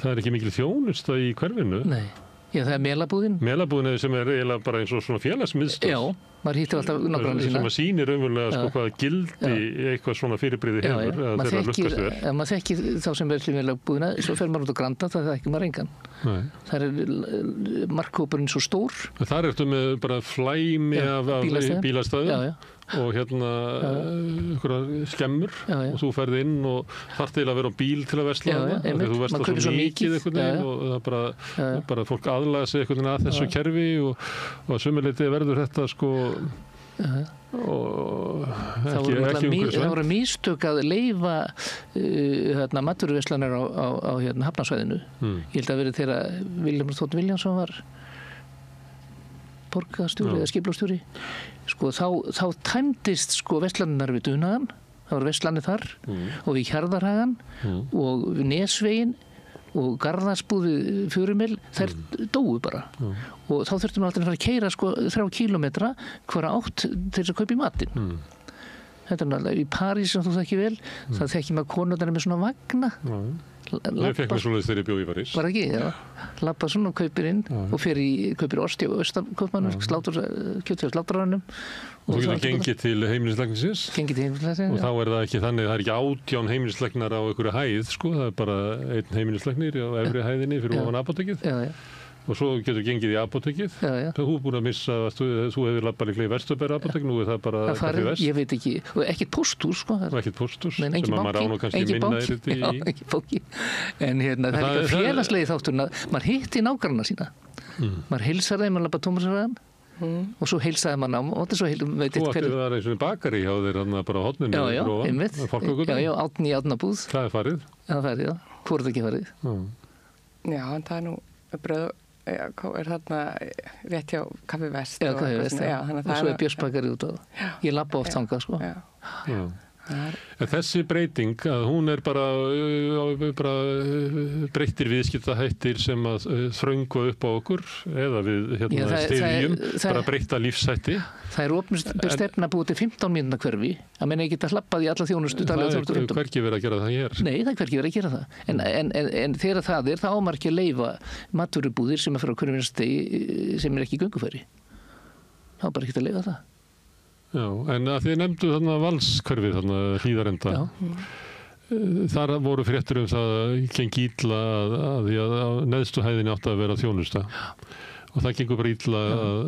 það ekki mikil þjónusta í hverfinu. Nei. Já, það Melabúðin. Melabúðin sem eiginlega bara eins og svona félagsmiðstöð. Já, maður hittir alltaf nágranna sína. Sem að sýnir raunverulega hvaða gildi eitthvað svona fyrirbrigði hefur að þeirra lukkast vel. Já, maður þekkir þá sem er til Melabúðina, svo fer maður út á Granda, það þekkir maður engan. Nei. Það markhópurinn svo stór. Þar ertu með bara flæmi af bílastæðum. Og einhverja skemmur og þú ferð inn og þarft til að vera á bíl til að versla þú versla svo mikið einhvern veginn og það bara fólk aðlaga sig einhvern veginn að þessu kerfi og að sömuleyti verður þetta sko og það voru mistök að leyfa matvöruverslanir á Hafnarsvæðinu. Ég held að verið þegar Vilhjálmur Þ. Vilhjálmsson var borgarstjóri eða skipulagstjóri sko þá tæmdist sko verslanirnar við Dunaðan, það var verslanir þar og við Hjarðarhagan og við Nesvegin og Garðarsbúð Fjörumel, þær dóu bara og þá þurftum við alltaf að fara að keyra sko 3 kílómetra hvora átt til þess að kaupa í matinn. Þetta er náttúrulega í París sem þú þekki vel, það þekki maður konurnar með svona vagna. Ég fekk mér svoleiðis þegar ég bjó í París. Var ekki, já. Labba svona og kaupir inn og kaupir osti á Östarkaupmannum, kjöt fyrir sláturarannum. Og þú getur gengið til heimilislæknisins. Gengið til heimilislæknisins, og þá er það ekki þannig, það er ekki 18 heimilislæknar á einhverju hæð, sko, það er bara einn heimilislæknir á efri hæðinni fyrir ofan apótekið. Og svo getur gengið í apótekið. Þú er búin að missa, þú hefur labbað líklega í Vesturbæra apótek, nú er það bara kaffi vest. Ég veit ekki, og ekkert pósthús, sko. Og ekkert pósthús, sem að maður án og kannski minna er þetta í. Já, ekki bóki. En það er líka félagslegi þátturinn að maður hitti nágranna sína. Maður heilsar þeim að labba Tómasarhagann og svo heilsaði maður nám. Þú átti að vera eins og bakari hjá þér bara á horninu. Já, Átni í Átnabúð. Það er farið. Það er farið, hvor er það ekki farið? Já, en það er nú bröð er þarna rétt hjá Kaffi Vest og svo er Björnsbakari út á það. Ég labba oft þangað sko. Þessi breyting að hún er bara breyttir viðskiptahættir sem að þröngva upp á okkur eða við styðjum bara breytta lífshætti. Það er opnustefna búið til 15 mínútna hverfi að menna ekki geta hlappað í alla þjónustu. Það er hvergi verið að gera það hér. Nei, það er hvergi verið að gera það. En þegar það er, þá ámar ekki að leyfa matvörubúðir sem er frá hverjum stegi sem er ekki í göngufæri. Það er bara ekki að leyfa það. Já, en að þið nefndu þarna Valskörfið, þarna Hlíðarenda. Þar voru fréttir það að gengi illa að neðstu hæðinni átti að vera þjónusta. Og það gengur bara illa að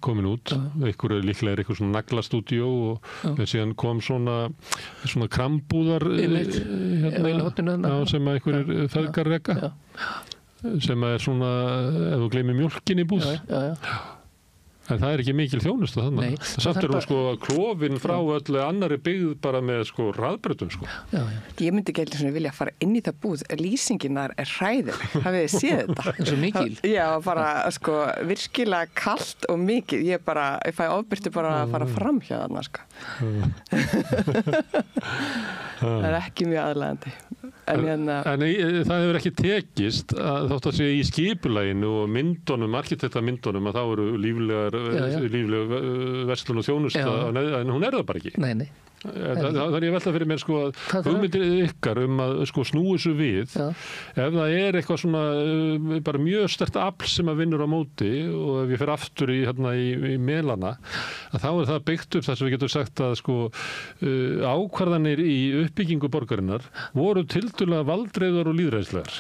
komin út. Líklega er eitthvað svona naglastúdíó og síðan kom svona krambúðar sem að einhverjir feðgar reka. Sem er svona, ef þú gleymir mjólkin í búð. En það er ekki mikil þjónusta þannig. Samt er hún sko klofin frá öllu annari byggð bara með sko hraðbrautum sko. Ég myndi ekki eitthvað vilja fara inn í það búð. Lýsinginnar er hræðileg. Hafið þið séð þetta? Það er svo mikil. Já, bara sko virkilega kalt og mikil. Ég fæ ofbyrti bara að fara fram hjá þarna sko. Það er ekki mjög aðlægandi. En það hefur ekki tekist þótt að segja í skipulaginu og myndunum, arkitektamyndunum að þá eru lífleg verslun og þjónusta en hún er það bara ekki. Nei. Það er ég velta fyrir mér sko að hugmyndir ykkar að sko snúi þessu við ef það er eitthvað svona bara mjög sterkt afl sem að vinnur á móti og ef ég fer aftur í Melana að þá er það byggt upp þess að við getum sagt að sko ákvarðanir í uppbyggingu borgarinnar voru tiltölulega valdreiðar og lýðræðislegar.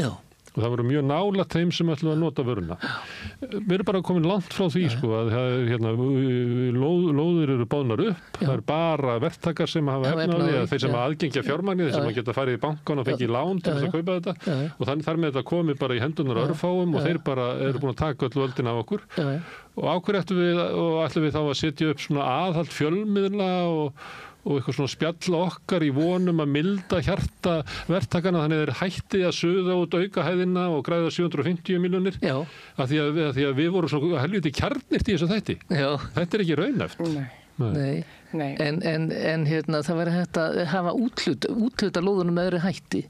Og það voru mjög nálægt þeim sem ætluðu að nota vöruna. Við erum bara komin langt frá því sko að lóðir eru boðnar upp, það er bara verktakar sem hafa efnaði, þeir sem aðgengja fjármagni, þeir sem geta farið í bankan og fengið lán til þess að kaupa þetta og þannig þar með þetta komið bara í hendunar örfáum og þeir bara eru búin að taka öll völdin af okkur. Og á hverju ætlum við þá að setja upp svona aðhald fjölmiðla og eitthvað svona spjalla okkar í vonum að milda hjarta verktakana þannig þeir hætti að suða út aukahæðina og græða 750 milljónir af því að við vorum svo helviti kjarnirt í þessu þætti. Þetta er ekki raunhæft. Nei. En það verður hægt að hafa úthluta lóðunum með öðru hætti.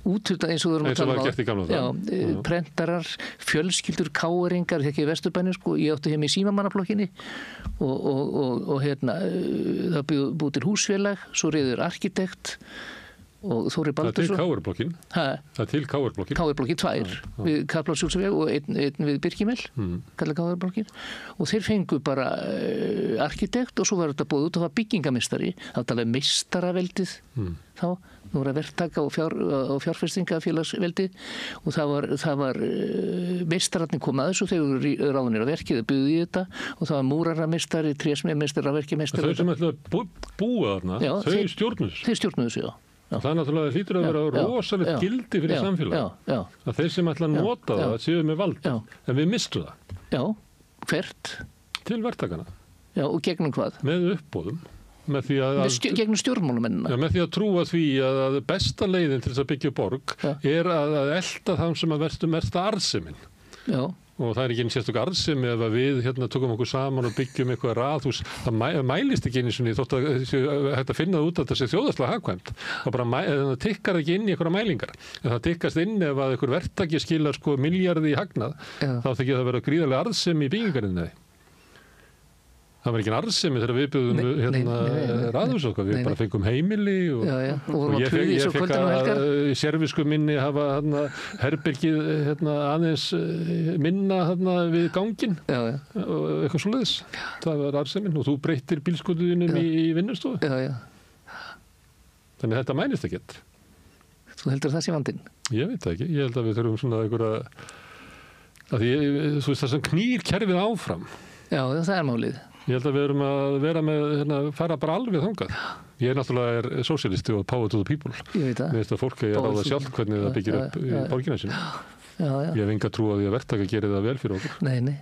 Úthluta eins og það var gert í gamla það. Prentarar, fjölskyldur, káeringar, ekki í Vesturbænum sko. Ég átti í Símamannablokkinni og það búið til húsfélag, svo reyður arkitekt og Þóri Það er til Baldursson. KR-blokkin. Það er til KR-blokkin. KR-blokkin 2 við Kaplaskjólsveg og einn við Birkimel, kallað KR-blokkin. Og þeir fengu bara arkitekt og svo var þetta búið út og var byggingamistari. Það talaði meistaraveldið þá. Nú var að verktaka og fjárfestingafélagsveldið og það var meistararnir kom að þessu þegar ráðnir að verkið buðu í þetta og það var múrarameistari, trésmíðameistari, verkimeistari. Þau sem ætlaði að búa þarna, þau stjórnuðu þessu. Þeir stjórnuðu þessu, já. Það er náttúrulega hlýtur að vera rosalegt gildi fyrir samfélag. Að þeir sem ætla að nota það séu með vald. En við mistu það. Já, hvert? Til verktakana. Já, og gegnum hvað? Með uppboðum. Gegnum stjórnmálumennina. Já, með því að trúa því að besta leiðin til þess að byggja borg er að elta þann sem að verstu mesta arðsemin. Já. Og það er ekki einn sérstök arðsemi ef við tökum okkur saman og byggjum eitthvað raðhús. Það mælist ekki einu sinni þótt að hægt að finna það út að það sé þjóðhagslega hagkvæmt. Það tikkar ekki inn í einhverja mælingar. En það tikkast inn ef að einhver verktaki skilar milljarði í hagnað, þá þykir það að vera gríðarlega arðsemi í byggingarinnu. Það var ekki arðsemi þegar við byggðum raðhús okkar, við bara fengum heimili og ég fekk að servisku minni hafa herbergið aðeins minna við ganginn og eitthvað svoleiðis. Það var arðsemin og þú breyttir bílskútuðinum í vinnustofu. Þannig þetta mælist ekkert. Þú heldur það sé vandinn? Ég veit það ekki. Ég held að við þurfum svona einhverja það sem knýr kerfið áfram. Já, það er málið. Ég held að við erum að vera með, fara bara alveg þangað. Ég náttúrulega sósíalisti og power to the people. Ég veit það. Mér finnst að fólk að ráða sjálf hvernig það byggir upp í borgina sinni. Ég hef enga trú á því að verktaka gerir það vel fyrir okkur. Nei.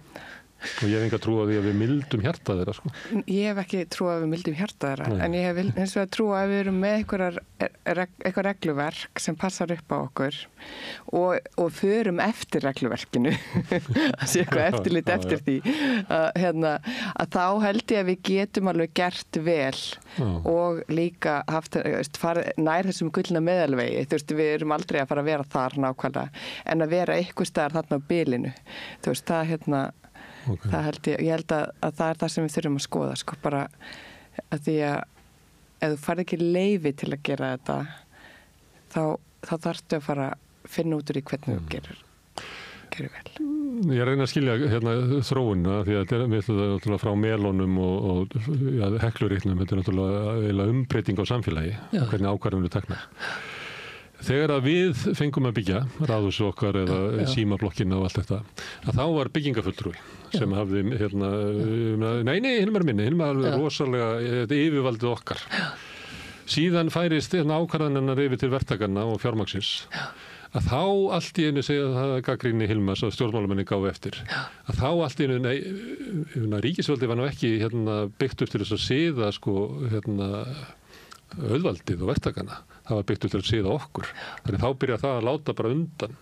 Og ég hef enga trú á því að við mildum hjarta þeirra, sko. Ég hef ekki trú að við mildum hjarta þeirra, en ég hef hins vegar trú að við erum með eitthvað regluverk sem passar upp á okkur og förum eftir regluverkinu, að sé eitthvað eftirlit eftir því, að þá held ég að við getum alveg gert vel og líka haft, nær þessum gullna meðalvegi, við erum aldrei að fara að vera þar nákvæmlega, en að vera eitthvað staðar þarna á bilinu, það held ég held að það er það sem við þurfum að skoða, sko, bara að því að ef þú farið ekki leyfi til að gera þetta þá þarftu að fara að finna út úr í hvernig þú gerir vel. Ég reyna að skilja þróunina því að þetta er náttúrulega frá melónum og hekluritnum, þetta er náttúrulega umbreyting á samfélagi, hvernig ákvarðanir eru teknar. Þegar að við fengum að byggja ráðhús okkar eða símablokkina og allt þetta, að þá var byggingafulltrúi sem hafði Hilmar minni, Hilmar alveg rosalega yfirvaldið okkar. Síðan færist ákvarðanirnar yfir til verktakanna og fjármagnsins. Að þá allt í einu segja það gagnrýni Hilmars að stjórnmálamenni gáfu eftir. Að þá allt í einu ríkisvaldi var nú ekki byggt upp til þess að siða auðvaldið og verktakana. Það var byggt upp til að siða okkur. Þannig þá byrjar það að láta bara undan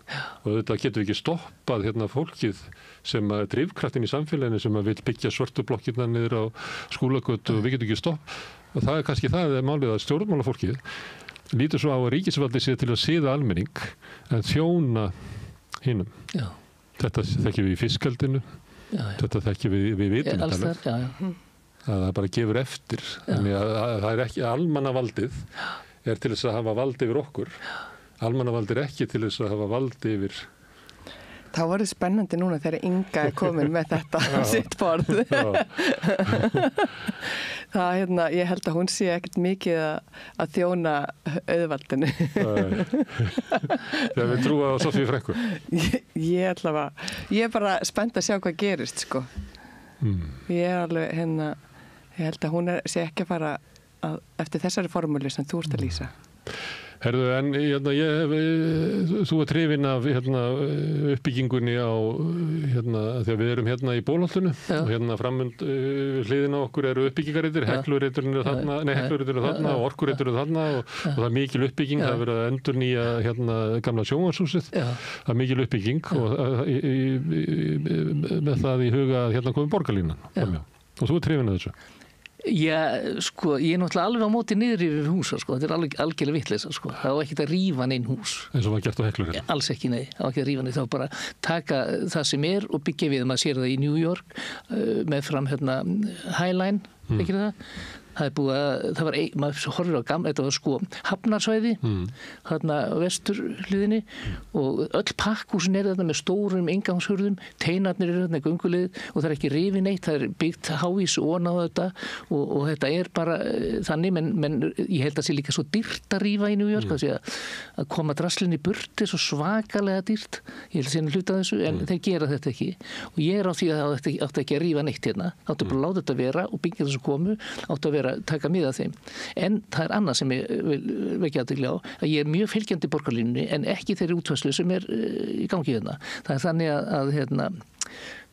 og þetta getur ekki stoppað fólkið sem að drifkraftin í samfélaginu sem að vil byggja svörtu blokkirna niður á Skúlagötu og við getum ekki stopp og það er kannski það málið að stjórnmálafólkið lítur svo á að ríkisvaldi sé til að siða almenning en þjóna hinum. Þetta þekkjum við í fiskaldinu, þetta þekkjum við vitum þetta. Að það bara gefur eftir. Þannig að það er ekki almannavaldið er til þess að hafa vald yfir okkur. Almannavald er ekki til þess að hafa vald yfir. Þá var það spennandi núna þegar Inga er komin með þetta sitt borð. Ég held að hún sé ekkert mikið að þjóna auðvaldinu. Þegar við trúa á Sofíu Frænku. Ég er bara spennt að sjá hvað gerist, sko. Ég er alveg ég held að hún sé ekki að fara eftir þessari formúli sem þú ert að lýsa. Herðu, en þú ert hrifin af uppbyggingunni á þegar við erum í Bólholtinu og framönd hliðina okkur eru uppbyggingareitir, Heklureiturinn eru þarna og Orkureiturinn eru þarna og það er mikil uppbygging, það er verið að endurnýja gamla sjónvarpshúsið, það er mikil uppbygging og með það í huga að komið borgarlínan framjá og þú ert hrifin af þessu. Já, sko, ég er náttúrulega alveg á móti niður yfir húsa, sko, þetta er algjörlega vitleysa, sko, það var ekkert að rífa neinn hús. Eins og var gert á Heklureiturinn? Alls ekki, nei, það var ekki að rífa neinn, það var bara taka það sem er og byggja við, maður sér það í New York, með fram Highline, ekki það? Það var maður horfir á gamla, þetta var sko hafnarsvæði þarna á vesturhliðinni og öll pakkhúsin þarna með stórum inngangshurðum, teinarnir þarna göngulið og það ekki rifið neitt, það byggt hávís ofan á þetta og þetta bara þannig, menn ég held að sé líka svo dýrt að rífa í New York, að koma draslinni burt er svo svakalega dýrt, ég held að sé hluta þessu, en þeir gera þetta ekki og ég á því að það átti ekki að rífa neitt hérna, áttu bara að láta þetta vera og byggja þessu komu, áttu að vera taka mið af þeim. En það er annað sem ég vil vekja athygli á, að ég er mjög fylgjandi borgarlínunni en ekki þeirri útfærslu sem er í gangi hérna. Það er þannig að hérna,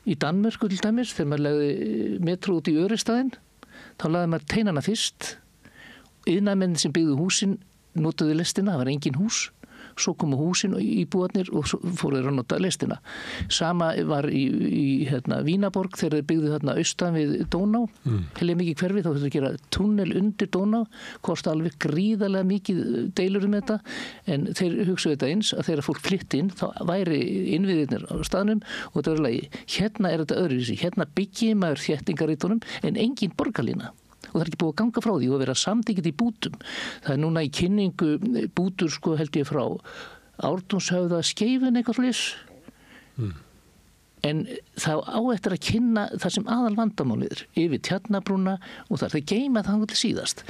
í Danmörku til dæmis, þegar maður lagði metro út í Örestaðinn, þá lagði maður teinana fyrst, iðnaðarmenn sem byggðu húsin notuðu lestina, það var engin hús, svo komu húsin og íbúarnir og fóru þeir að nota lestina. Sama var í Vínaborg þegar þeir byggðu þarna austan við Dóná, heilig mikið hverfi, þá þurftu að gera tunnel undir Dóná, kosti alveg gríðarlega mikið deilur þetta, en þeir hugsaðu þetta eins að þegar fólk flytti inn, þá væri innviðirnir á staðnum og þetta var lagi. Hérna er þetta öðruvísi, hérna byggi maður þéttingarítunum en engin borgarlína. Og það er ekki búið að ganga frá því og vera samþykkt í bútum. Það er núna í kynningu bútur sko held ég frá Ártúnshöfða Skeifun eitthvað slis. En það á eftir að kynna það sem aðal vandamálið yfir Tjarnabrúna og það geyma það til síðast.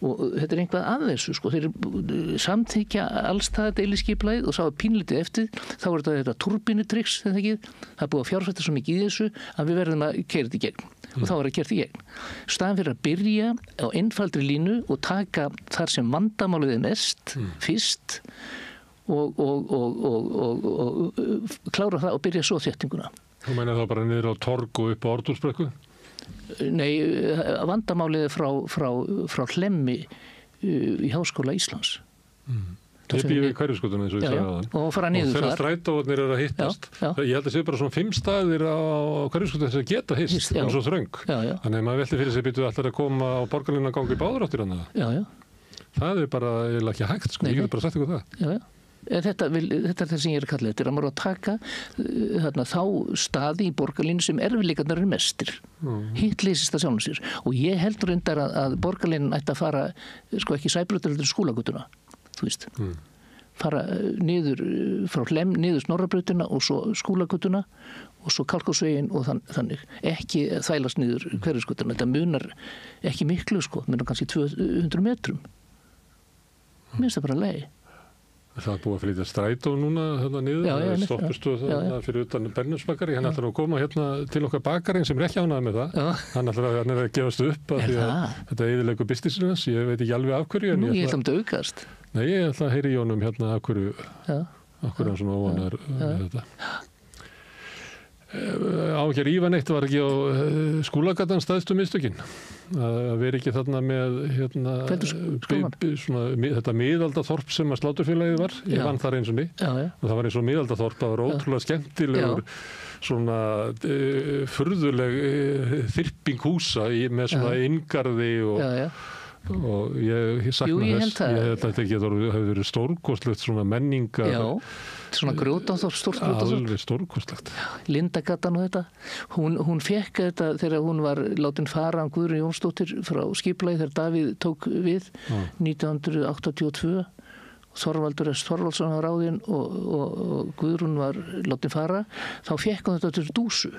Og þetta er einhvað að þessu sko, þeir samþykja allstaðar deiliskipulagið og sá pínlítið eftir, þá er þetta turbínutrix, það er búið að fjárfesta svo mikið í þessu að við verðum að keyra þetta í gegn og þá er að gera þetta í gegn. Staðan fyrir að byrja á einfaldri línu og taka þar sem vandamálið er mest fyrst og klára það og byrja svo þéttinguna. Þú meina þá bara niður á torg og upp á Ártúnsbrekku? Nei, vandamálið er frá Hlemmi í Háskóla Íslands. Ég býði við Hverfisgötuna eins og ég sagði það. Og fara niður þar. Og þegar strætóarnir eru að hittast. Ég held að sé bara svona 5 staðir á Hverfisgötuna sem geta hist, það er svo þröng. Þannig að maður velti fyrir sig býtu allar að koma á borgarlínu að gangi báður áttir hann. Það er bara ekki hægt, sko. Ég get bara sagt ykkur það. Þetta er það sem ég er að kalla þetta, að maður að taka þá staði í borgarlínu sem erfiðleikarnir eru mestir. Hitt leysist að sjálfum sér. Og ég heldur reyndar að borgarlínan ætti að fara, sko ekki Sæbrautar heldur Skúlagötuna, þú veist. Fara niður frá Hlemm, niður Snorrabrautina og svo Skúlagötuna og svo Kalkásveginn og þannig. Ekki þvælast niður Hverfisgötuna. Þetta munar ekki miklu, sko, munar kannski 200 metrum. Mér finnst það bara leið. Það er búið að flytja strætó núna hérna niður, stoppustu fyrir utan Bernhöfsbakari, hann ætlar að koma hérna til okkar bakarinn sem er ekki ánægður með það, hann ætlar að gefast upp að því að þetta eyðilegu businessinu hans, ég veit ekki alveg af hverju. Nú, ég ætla að aukast. Nei, ég ætla að heyra í honum hérna af hverju hann svona óanægður með þetta. Á ekki að rífa neitt, var ekki á Skúlagatan staðstu mistökin að vera ekki þarna með þetta miðaldaþorp sem að Sláturfélagið var, ég vann þar eins og ný og það var eins og miðaldaþorp, það var ótrúlega skemmtilegur svona furðuleg þyrping húsa með svona inngarði og ég sakna þess, ég held að þetta hefur verið stórkostlegt svona menningar svona grjótaþorp, stórt grjótaþorp. Alveg stórkostlegt. Lindagatan og þetta. Hún fekk þetta þegar hún var látin fara af Guðrún Jónsdóttir frá skipulagi þegar Davíð tók við 1982. Þorvaldur S. Þorvaldsson var ráðinn og Guðrún var látin fara. Þá fekk hún þetta til dúsu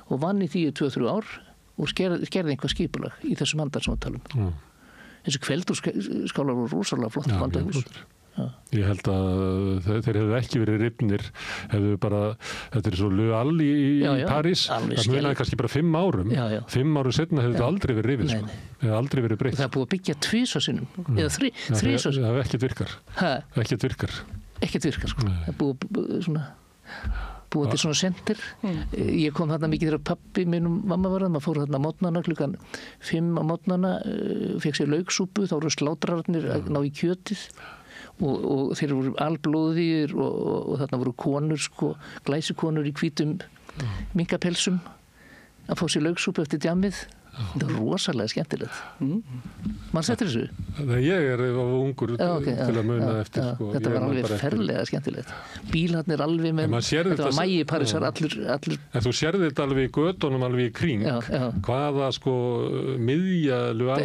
og vann í því 2-3 ár og gerði einhvað skipulag í þessum handarsmáttalum. Þessi kveldúrskálar voru rosalega flott vandahús. Ég held að þeir hefðu ekki verið rifnir, hefðu bara, þetta er svo Le Hall í París, það munaði kannski bara 5 árum. 5 árum setna hefðu þetta aldrei verið rifið, sko. Hefðu aldrei verið breytt. Það er búið að byggja 2 sinnum, eða 3 sinnum. Það ekkert virkar. Ekkert virkar. Ekkert virkar, sko. Það er búið til svona sendir. Ég kom þarna mikið þegar pappi minn og mamma var maður fór þarna á mótnana klukkan 5 á mótnana, fekk sér lauksúpu, þá voru slátrararnir að ná í kjötið. Og þeir voru alblóðir og þarna voru konur, sko, glæsikonur í hvítum minkapelsum að fá sér lauksúpu eftir djammið Þetta var rosalega skemmtilegt. Man settir þessu? Ég ungur til að muna eftir. Sko. Þetta var alveg ferlega skemmtilegt. Bílarnir alveg með, þetta var mægi Parísar, allir. En þú sérði þetta alveg í götunum, alveg í kring, hvaða sko miðjalu var.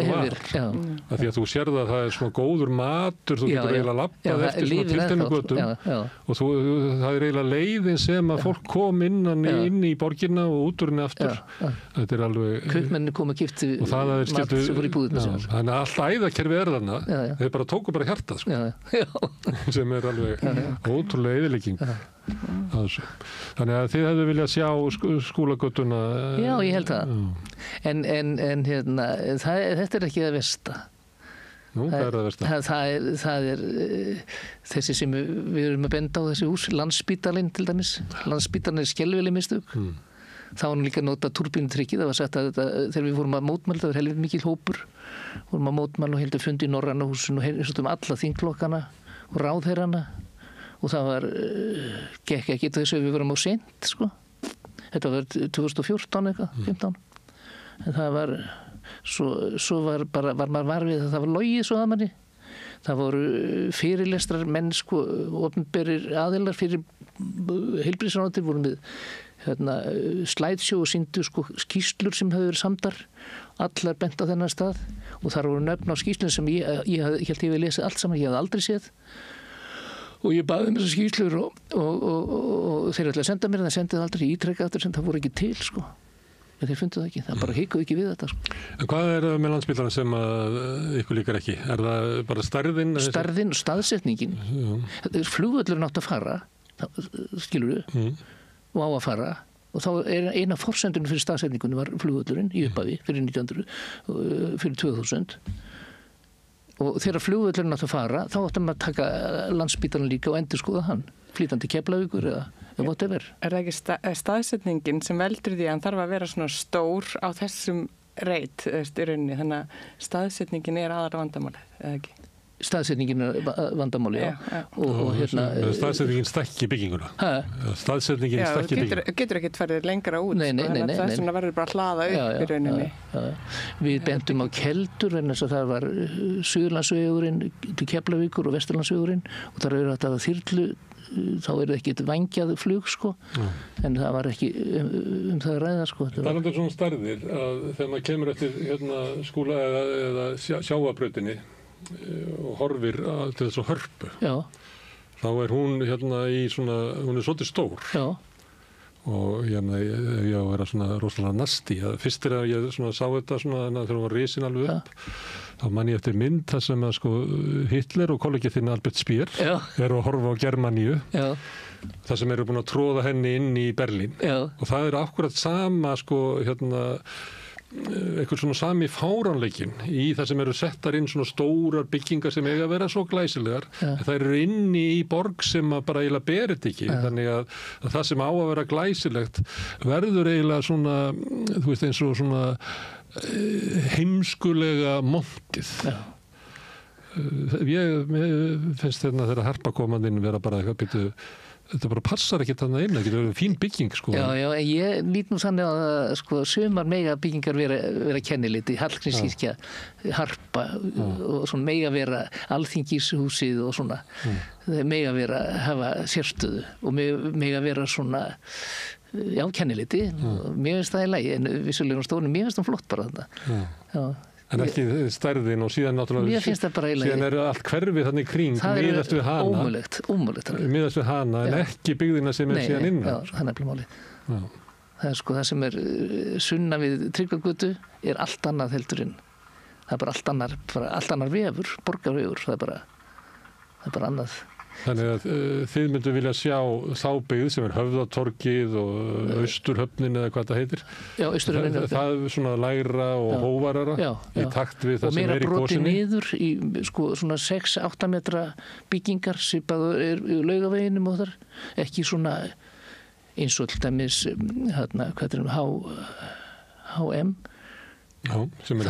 Af því að þú sérði að það er svona góður matur, þú getur eiginlega labbað eftir svona tilteknum götum og það er eiginlega leiðin sem að fólk kom inn í borgina og út úr henni aftur. Þetta er alveg... Kaupmenni kom að kipta mat sem voru í búðina sem var. Þannig að allt æðakerfið er þarna, þeir bara tóku bara hjartað, sko. Sem er alveg ótrúlega eyðilegging. Þannig að þið hefðu viljað sjá skúlagötuna. Já, ég held það. En hérna, þetta er ekki það versta. Nú, hvað er það versta? Það er þessi sem við erum að benda á þessi hús, Landspítalinn til dæmis. Landspítalinn er skelfileg mistök. Það var nú líka að nota túrbínutrykki. Það var sagt að þegar við fórum að mótmæla, það var helvið mikil hópur. Fórum að mótmæla og heldur fundi í Norræna húsinu og heyrðum alla þinglokkana og ráðherrana. Og það var, gekk ekki þess að við vorum á seint, sko. Þetta var 2014 eitthvað, 15. En það var... Svo var maður varfið að það var logið svo að manni. Það voru fyrirlestrar menn, sko, opinberir aðilar fyrir heilbrigðisráðuneytið voru með slideshow og sýndu sko skýrslur sem hefur verið samdar, allar bent á þennan stað og þar voru nöfn á skýrslun sem ég held ég við lesið allt saman, ég hafði aldrei séð og ég baði þessar skýrslur og þeir ætlaði að senda mér en það sendið aldrei ítrekka aftur sem það voru ekki til, sko. En þeir fundu það ekki, það bara hikuðu ekki við þetta, sko. En hvað er með Landspítalann sem ykkur líkar ekki? Er það bara stærðin? Stærðin og staðsetningin. Flugvöllurinn átt að fara, skilur við, og á að fara og þá er eina forsendunum fyrir staðsetningunum var flugvöllurinn í upphafi fyrir 2000 og þegar flugvöllurinn átt að fara þá áttum að taka Landspítalann líka og endurskoða hann, flýtandi Keflavíkur eða whatever. Er það ekki staðsetningin sem veldur því að hann þarf að vera svona stór á þessum reit í rauninni, þannig að staðsetningin er aðra vandamálið, eða ekki? Staðsetningin er vandamáli, já. Og hérna... Staðsetningin stækki bygginguna. Staðsetningin stækki bygginguna. Getur ekkert farið lengra út. Nei. Það er svona verður bara að hlaða upp í rauninni. Við bentum á Keldur, en þess að það var Suðurlandsvegurinn til Keflavíkur og Vesturlandsvegurinn og þar eru þetta þyrlu, þá er það ekki vangjað flug, sko. En það var ekki það að ræða, sko. Það er svona stærðir að þegar maður kemur eftir skúla eða sjávarbrautinni og horfir til þess að Hörpu. Já. Þá er hún í svona, hún er svolítið stór. Já. Og ég að vera svona rosalega nasti. Fyrst að ég sá þetta svona þegar hún var risin alveg upp, þá man ég eftir mynd þar sem að sko Hitler og kollegið þinn Albert Speer eru að horfa á Germaníu. Já. Það sem eru búin að tróða henni inn í Berlín. Já. Og það er akkurat sama sko eitthvað svona sami fáránleikin í það sem eru settar inn svona stórar byggingar sem eiga að vera svo glæsilegar en það eru inni í borg sem að bara eiginlega berið ekki þannig að það sem á að vera glæsilegt verður eiginlega svona þú veist eins og svona heimskulega montið. Ég finnst þegar Harpa komandinn vera bara eitthvað byrju þetta bara passar ekki þarna inn, það getur verið fín bygging, sko. Já, ég lít nú þannig að sko, sumar mega byggingar vera kenniliti, Hallgrímskirkja, Harpa og svona mega vera Alþingishúsið og svona. Það mega vera hafa sérstöðu og mega vera svona, já, kenniliti. Mér finnst það í lagi, en vissulega stóðinu, mér finnst það flott bara þetta. Já. En ekki stærðin og síðan náttúrulega síðan er allt hverfið þannig í kring miðast við hana miðast við hana en ekki byggðina sem er síðan inn. Já, það er nefnilega málið. Það er sko það sem er sunna við Tryggvagötu er allt annað heldur en það er bara allt annar vefur, borgarvefur, það er bara annað. Þannig að þið myndu vilja sjá þá byggð sem er Höfðatorgið og Austurhöfnin eða hvað það heitir. Já, Austurhöfnin. Það er svona lægra og hóvarara í takt við það sem er í gósinni. Og meira brotið niður í sko svona 6-8 metra byggingar svipaður er í Laugaveginum og þar. Ekki svona eins og til dæmis hvað HM. Já, sem er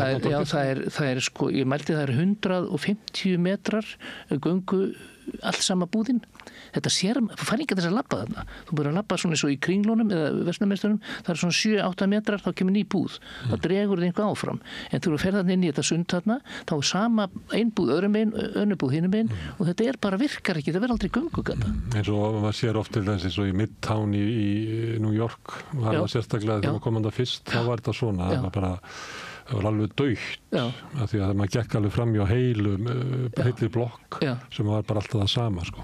það er sko, ég mælti það er 150 metrar göngu allt sama búðin. Þetta sér, þú fær ekki þess að labba þarna. Þú búið að labba svona eins og í Kringlunum eða Vestmannaeyjum, það er svona 7-8 metrar, þá kemur ný búð. Það dregur þig eitthvað áfram. En þú fer þarna inn í þetta sund þarna, þá er sama ein búð öðrum megin, önnur búð hinum megin og þetta bara virkar ekki, það verður aldrei göngugata. Eins og maður sér oft til þess eins og í Midtown í New York, var það sérstaklega þegar maður kom þarna fyrst, þá var þetta svona, það var alveg dautt af því að maður gekk alveg fram hjá heilli blokk sem var bara alltaf það sama sko.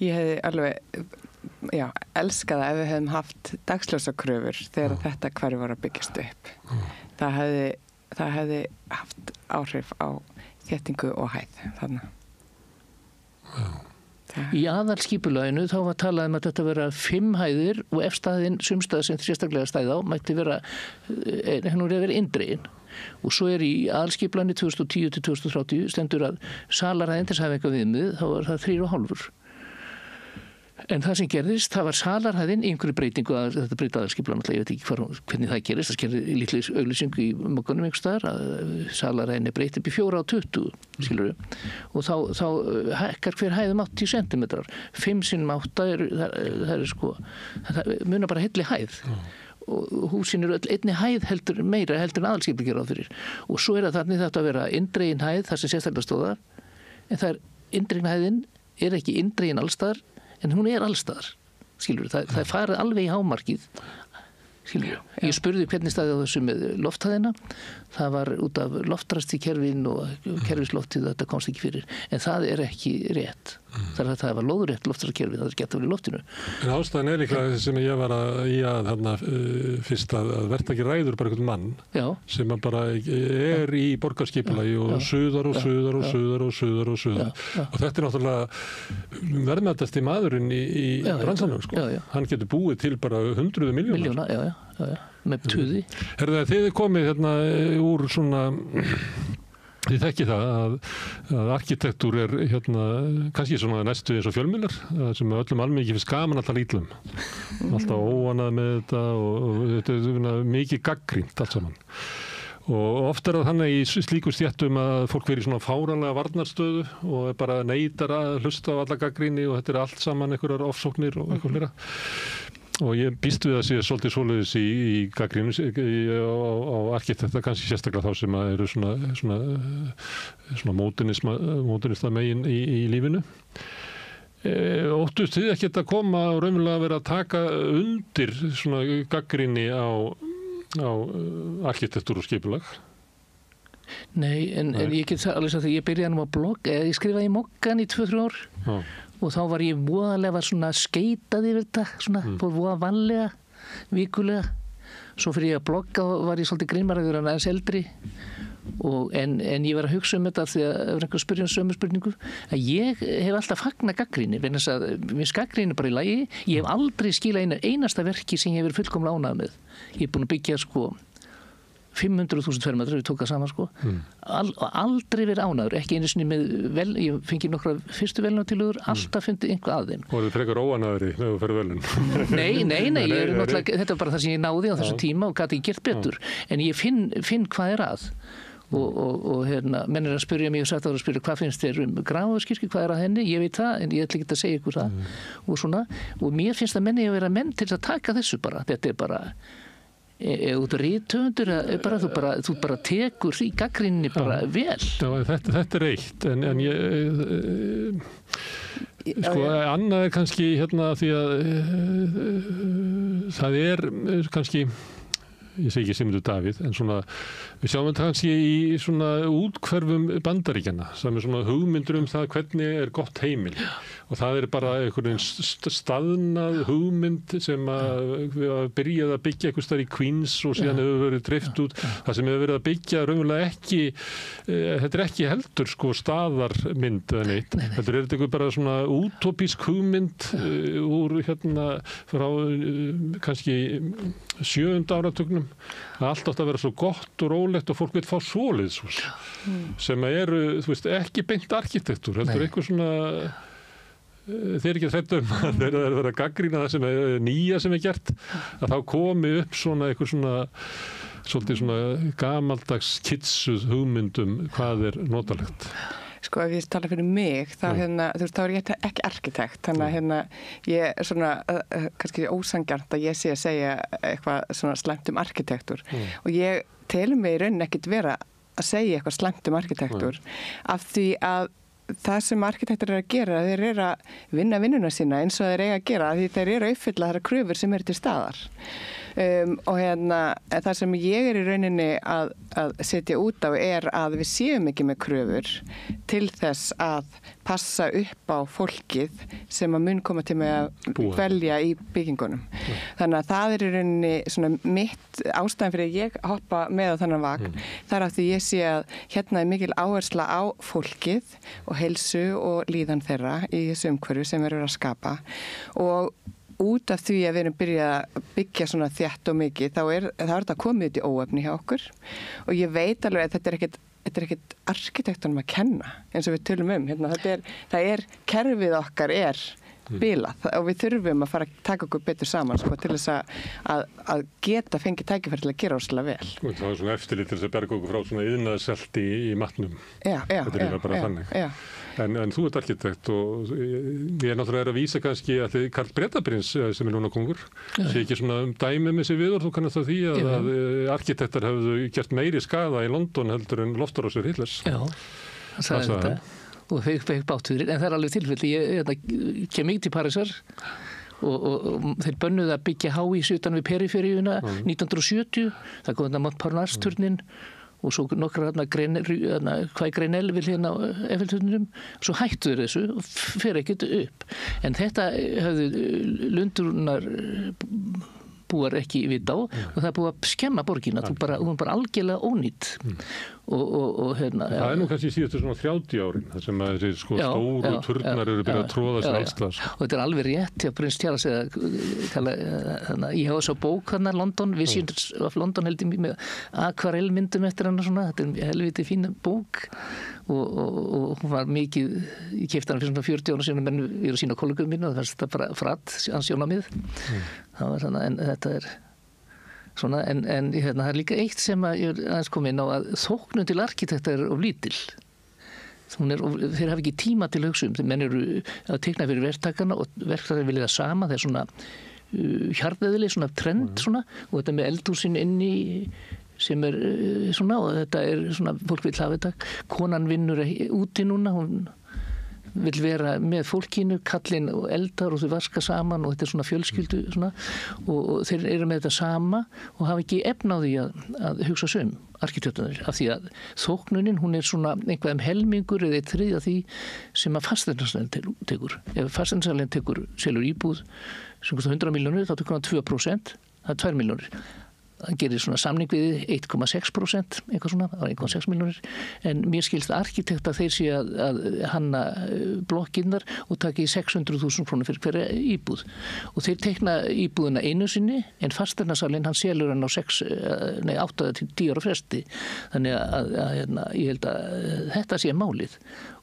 Ég hefði alveg elskað ef við hefðum haft dagsljósakröfur þegar þetta hverju var að byggjast upp. Það hefði haft áhrif á þéttingu og hæð þarna. Í aðalskipulaginu þá var talað að þetta vera 5 hæðir og efstæðin sumstæða sem sérstaklega stæði á mætti vera indregin og svo í aðalskipulaginu 2010 til 2030 stendur að salarhæðin til þess að hafa eitthvað viðmið þá var það 3,5. En það sem gerðist, það var salarhæðin í einhverju breytingu að þetta breyta aðalskipulaginu, ég veit ekki hvernig það gerist, það gerði lítið auglýsingu í Mogganum einhvers staðar að salarhæðin breytið upp í 4,20 skilurðu og þá hækkar hver hæðum 80 cm 5 sinnum 8 það er sko það munar bara heilli hæð og húsin eru öll einni hæð meira heldur en aðalskipulagið gerir ráð fyrir og svo það þannig þetta að vera indregin hæð þar sem sérstaklega stóðar en það indregin hæðin ekki indregin allstaðar en hún allstaðar, skilur það farið alveg í hámarkið, skilur ég spurði hvernig staðið á þessu með lofthæðina, það var út af loftrasti kerfin og kerfisloftið þetta komst ekki fyrir, en það ekki rétt, það var lóðurétt loftrastakerfi, það geta verið í loftinu. En ástæðan líklega sem ég var þarna fyrst að verða ekki ræður bara einhvern mann sem bara í borgarskipulagi og suðar og þetta náttúrulega verðmætasti maðurinn í bransanum sko. Hann getur búið til bara 100 milljónar. Með tuði. Þið komið hérna úr svona þið þekki það að arkitektúr hérna kannski svona næstu eins og fjölmiðlar sem öllum almenningi finnst gaman alltaf lítlum alltaf óanað með þetta og þetta mikið gagnrýnt allt saman og oft það þannig í slíku stéttum að fólk verið svona fáranlega varnarstöðu og bara neitar að hlusta á alla gagnrýni og þetta allt saman einhverjar ofsóknir og eitthvað fleira og ég býst við að sé svolítið svoleiðis í gagnrýnu á arkitekta, kannski sérstaklega þá sem eru svona módernista megin í lífinu. Óttust þið ekkert að koma og raunverulega vera að taka undir svona gagnrýni á arkitektúr og skipulag? Nei, en ég get alveg sagt að ég byrjaði á blogg, ég skrifaði í Moggan í 2-3 ár og þá var ég voðalega svona skeitað yfir þetta, svona voða vanlega, vikulega. Svo fyrir ég að blogga var ég svolítið grimmaraður en aðeins eldri en ég var að hugsa þetta því að ef einhver spyrja sömu spurningu að ég hef alltaf fagnað gagnrýni vegna þess að mér gagnrýni bara í lagi. Ég hef aldrei skilað einasta verki sem ég hef verið fullkomlega ánægð með. Ég hef búin að byggja 500.000 fermetrar, við tók það saman sko aldrei verið ánægður, ekki einu sinni með ég fengi nokkra fyrstu velunartillögur alltaf fundið einhvað að þeim. Og þið frekar óánægðri með að ferja velun? Nei, þetta var bara það sem ég náði á þessu tíma og gat ekki gert betur en ég finn hvað að og menn að spyrja mig og sagt að spyrja hvað finnst þér Grafarvogskirkju, hvað að henni, ég veit það en ég ætla ekki að segja ykkur það og svona, og mér finnst að menni að vera menn til að taka þessu bara, þetta bara út af rithöfundur þú bara tekur í gagnrýninni bara vel. Þetta eitt en ég sko annað kannski hérna því að það kannski ég segi ekki Sigmundur Davíð en svona við sjáum þetta kannski í svona útkverfum Bandaríkjanna sem svona hugmyndur það hvernig gott heimil og það bara einhvern staðnað hugmynd sem við byrjaði að byggja einhvers staðar í Queens og síðan hefur verið dreift út það sem hefur verið að byggja raunverulega ekki þetta ekki heldur sko staðarmynd eða neitt þetta eitthvað bara svona útópísk hugmynd úr hérna frá kannski 7. áratugnum að allt átt að vera svo gott og rólegt og fólk vil fá svoleiðshús sem eru, þú veist, ekki beint arkitektúr, þetta eitthvað svona þeir ekki hræddir að þeir eru að vera að gagnrýna það sem nýja sem gert að þá komi upp svona eitthvað svona svolítið svona gamaldags kitsuð hugmyndum hvað notalegt. Sko ef ég tala fyrir mig þá þú veist þá ég ekki arkitekt þannig að ég er svona kannski ósanngjarnt að ég sé að segja eitthvað svona slæmt arkitektur og ég telur mig í rauninni ekkert vera að segja eitthvað slæmt arkitektur af því að það sem arkitektur að gera, þeir að vinna vinnuna sína eins og þeir eiga að gera því þeir að uppfylla þessar kröfur sem til staðar og það sem ég í rauninni að setja út á að við séum ekki með kröfur til þess að passa upp á fólkið sem að mun koma til með að velja í byggingunum. Þannig að það í rauninni svona mitt ástæðan fyrir að ég hoppa með á þennan vagn. Þar að því ég sé að hérna mikil áhersla á fólkið og heilsu og líðan þeirra í þessu umhverfi sem við erum að skapa og út af því að við erum byrjað að byggja svona þétt og mikið, þá er þetta komið út í óefni hjá okkur og ég veit alveg að þetta er ekkert arkitektunum að kenna eins og við tölum hérna, það kerfið okkar bilað og við þurfum að fara að taka okkur betur saman sko, til þess að geta fengið tækifæri til að gera óslega vel. Og það var svona eftirlit til þess að berga okkur frá svona iðnaðarselti í matnum. Þetta er bara þannig. En þú ert arkitekt og ég náttúrulega að vísa kannski að Karl Bretaprins sem núna kongur sé ekki svona dæmi með sig við og þú kannast að því að arkitektar hefðu gert meiri skaða í London heldur en loftárásir Hitlers. Já, það sagði þetta. Og fekk bátfyrir, en það er alveg tilfelli. Ég kem ekki til Parísar og þeir bönnuðu að byggja hávís utan við periferíuna 1970. Það kom þetta Montparnasse-turnin og svo nokkra hvað Grenell vil hérna á Eiffelturninum. Svo hættu þeir þessu og fer ekkert upp. En þetta höfðu Lundúnar búar ekki vita á og það er búið að skemma borgina. Hún bara algjörlega ónýtt. Og það er nú kannski síðustu svona 30 árin þar sem að þessi stóru turnar eru byrjað að tróða sér allstað. Og þetta er alveg rétt hjá Prins Charles ég hafa svo bók þarna London, Visions of London held ég með akvarellmyndum eftir hann og svona, þetta er helviti fín bók og hún var mikið, ég keypti hana fyrir svona 40 ára síðan menn við erum sína kollegum mínu og það fannst þetta bara fratt, hans sjónarmið. Það var svona, en þetta er svona, en það er líka eitt sem að ég er aðeins komið inn á að þóknun til arkitekta er of lítil. Þeir hafa ekki tíma til að hugsa þeir menn eru að teikna fyrir verktakana og verktakar vilja það sama, það er svona hjarðeðileg, svona trend svona, og þetta með eldhúsin inni sem er svona og þetta er svona, fólk vil hafa þetta, konan vinnur úti núna, hún vill vera með fólkinu, kallinn og eldar og þau vaska saman og þetta er svona fjölskyldu svona, og þeir eru með þetta sama og hafa ekki efna á því að hugsa arkitekturnar af því að þóknunin hún er svona einhverjum helmingur eða 1/3 af því sem að fasteignasalinn tekur. Ef fasteignasalinn selur íbúð sem kostar 100 milljónir þá tekur hann 2%, það er 2 milljónir. Það gerir svona samning við 1,6%, eitthvað svona, það var 1,6 milljónir, en mér skilst arkitekta þeir sé að hanna blokkinnar og taki 600.000 krónur fyrir hverja íbúð. Og þeir teikna íbúðina einu sinni, en fasteignasalinn hann selur hann á 8 til 10 ára fresti. Þannig að ég held að þetta sé málið.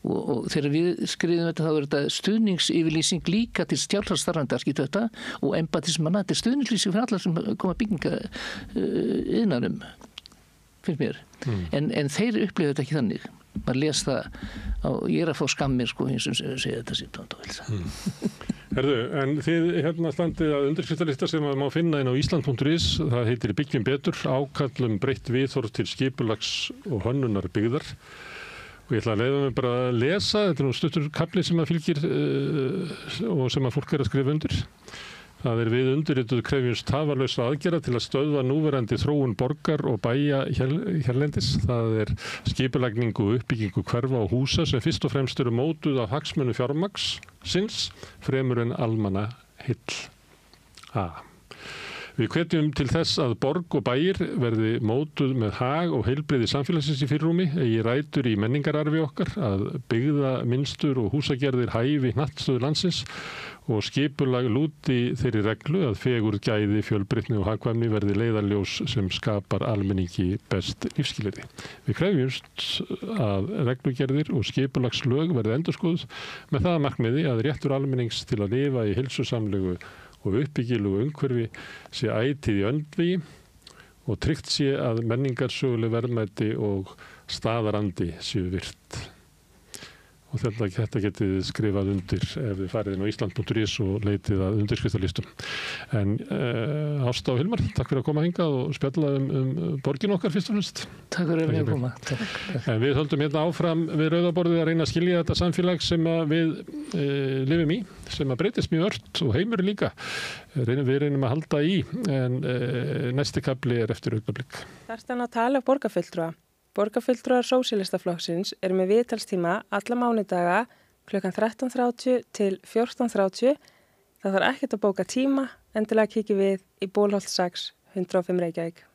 Og þegar við skriðum þetta þá er þetta stuðningsyfirlýsing líka til stjálfarstarfandi arkitekta og embatismanna, þetta er stuðningslýsing fyrir allar sem koma bygginga innanum, finnst mér. En þeir upplifa þetta ekki þannig. Maður les það, ég er að fá skammir sko, eins og segja þetta sér Herðu, en þið hérna standið að undirskriftalista sem má finna inn á Ísland.is, það heitir Byggjum betur, ákallum breytt viðhorf til skipulags og hönnunar byggðar. Og ég ætla að leyfa mig bara að lesa, þetta er nú stuttur kafli sem að fylgir og sem að fólk er að skrifa undir. Það er við undirrituð krefjumst tafarlausra aðgerða til að stöðva núverandi þróun borgar og bæja hérlendis. Það er skipulagning og uppbyggingu hverfa og húsa sem fyrst og fremst eru mótuð af hagsmuni fjármagnsins fremur en almanna heill. Við hvetjum til þess að borg og bæir verði mótuð með hag og heilbrigði samfélagsins í fyrirrúmi, eigi rætur í menningararfi okkar, að byggða mynstur og húsagerðir hæfi hnattstöðu landsins og skipulag lúti þeirri reglu að fegurð, gæði, fjölbreytni og hagkvæmni verði leiðarljós sem skapar almenningi best lífsskilyrði. Við krefjumst að reglugerðir og skipulagslög verði endurskoðuð með það markmiði að réttur almennings til að lifa í heilsusamlegu og uppbyggilugu umhverfi sé ætíð í öndvegi og tryggt sé að menningarsöguleg verðmæti og staðarandi séu virt. og þetta getið skrifað undir ef þið farið inn á Ísland.is og leitið að undirskriftalistum. En Ásta og Hilmar, takk fyrir að koma hingað og spjalla borgin okkar fyrst og fremst. Takk fyrir að koma. En við höldum hérna áfram við rauðaborðið að reyna að skilja þetta samfélag sem við lifum í, sem að breytist mjög ört og heimur líka. Við reynum að halda í, en næsti kafli eftir augnablik. Þarftan að tala af borgarfulltrúa. Borgarfulltrúar Sósíalistaflokksins eru með viðtalstíma alla mánudaga klukkan 13:30 til 14:30. Það þarf ekkert að bóka tíma, endilega kíkjum við í Bólholt 6, 105 Reykjavík.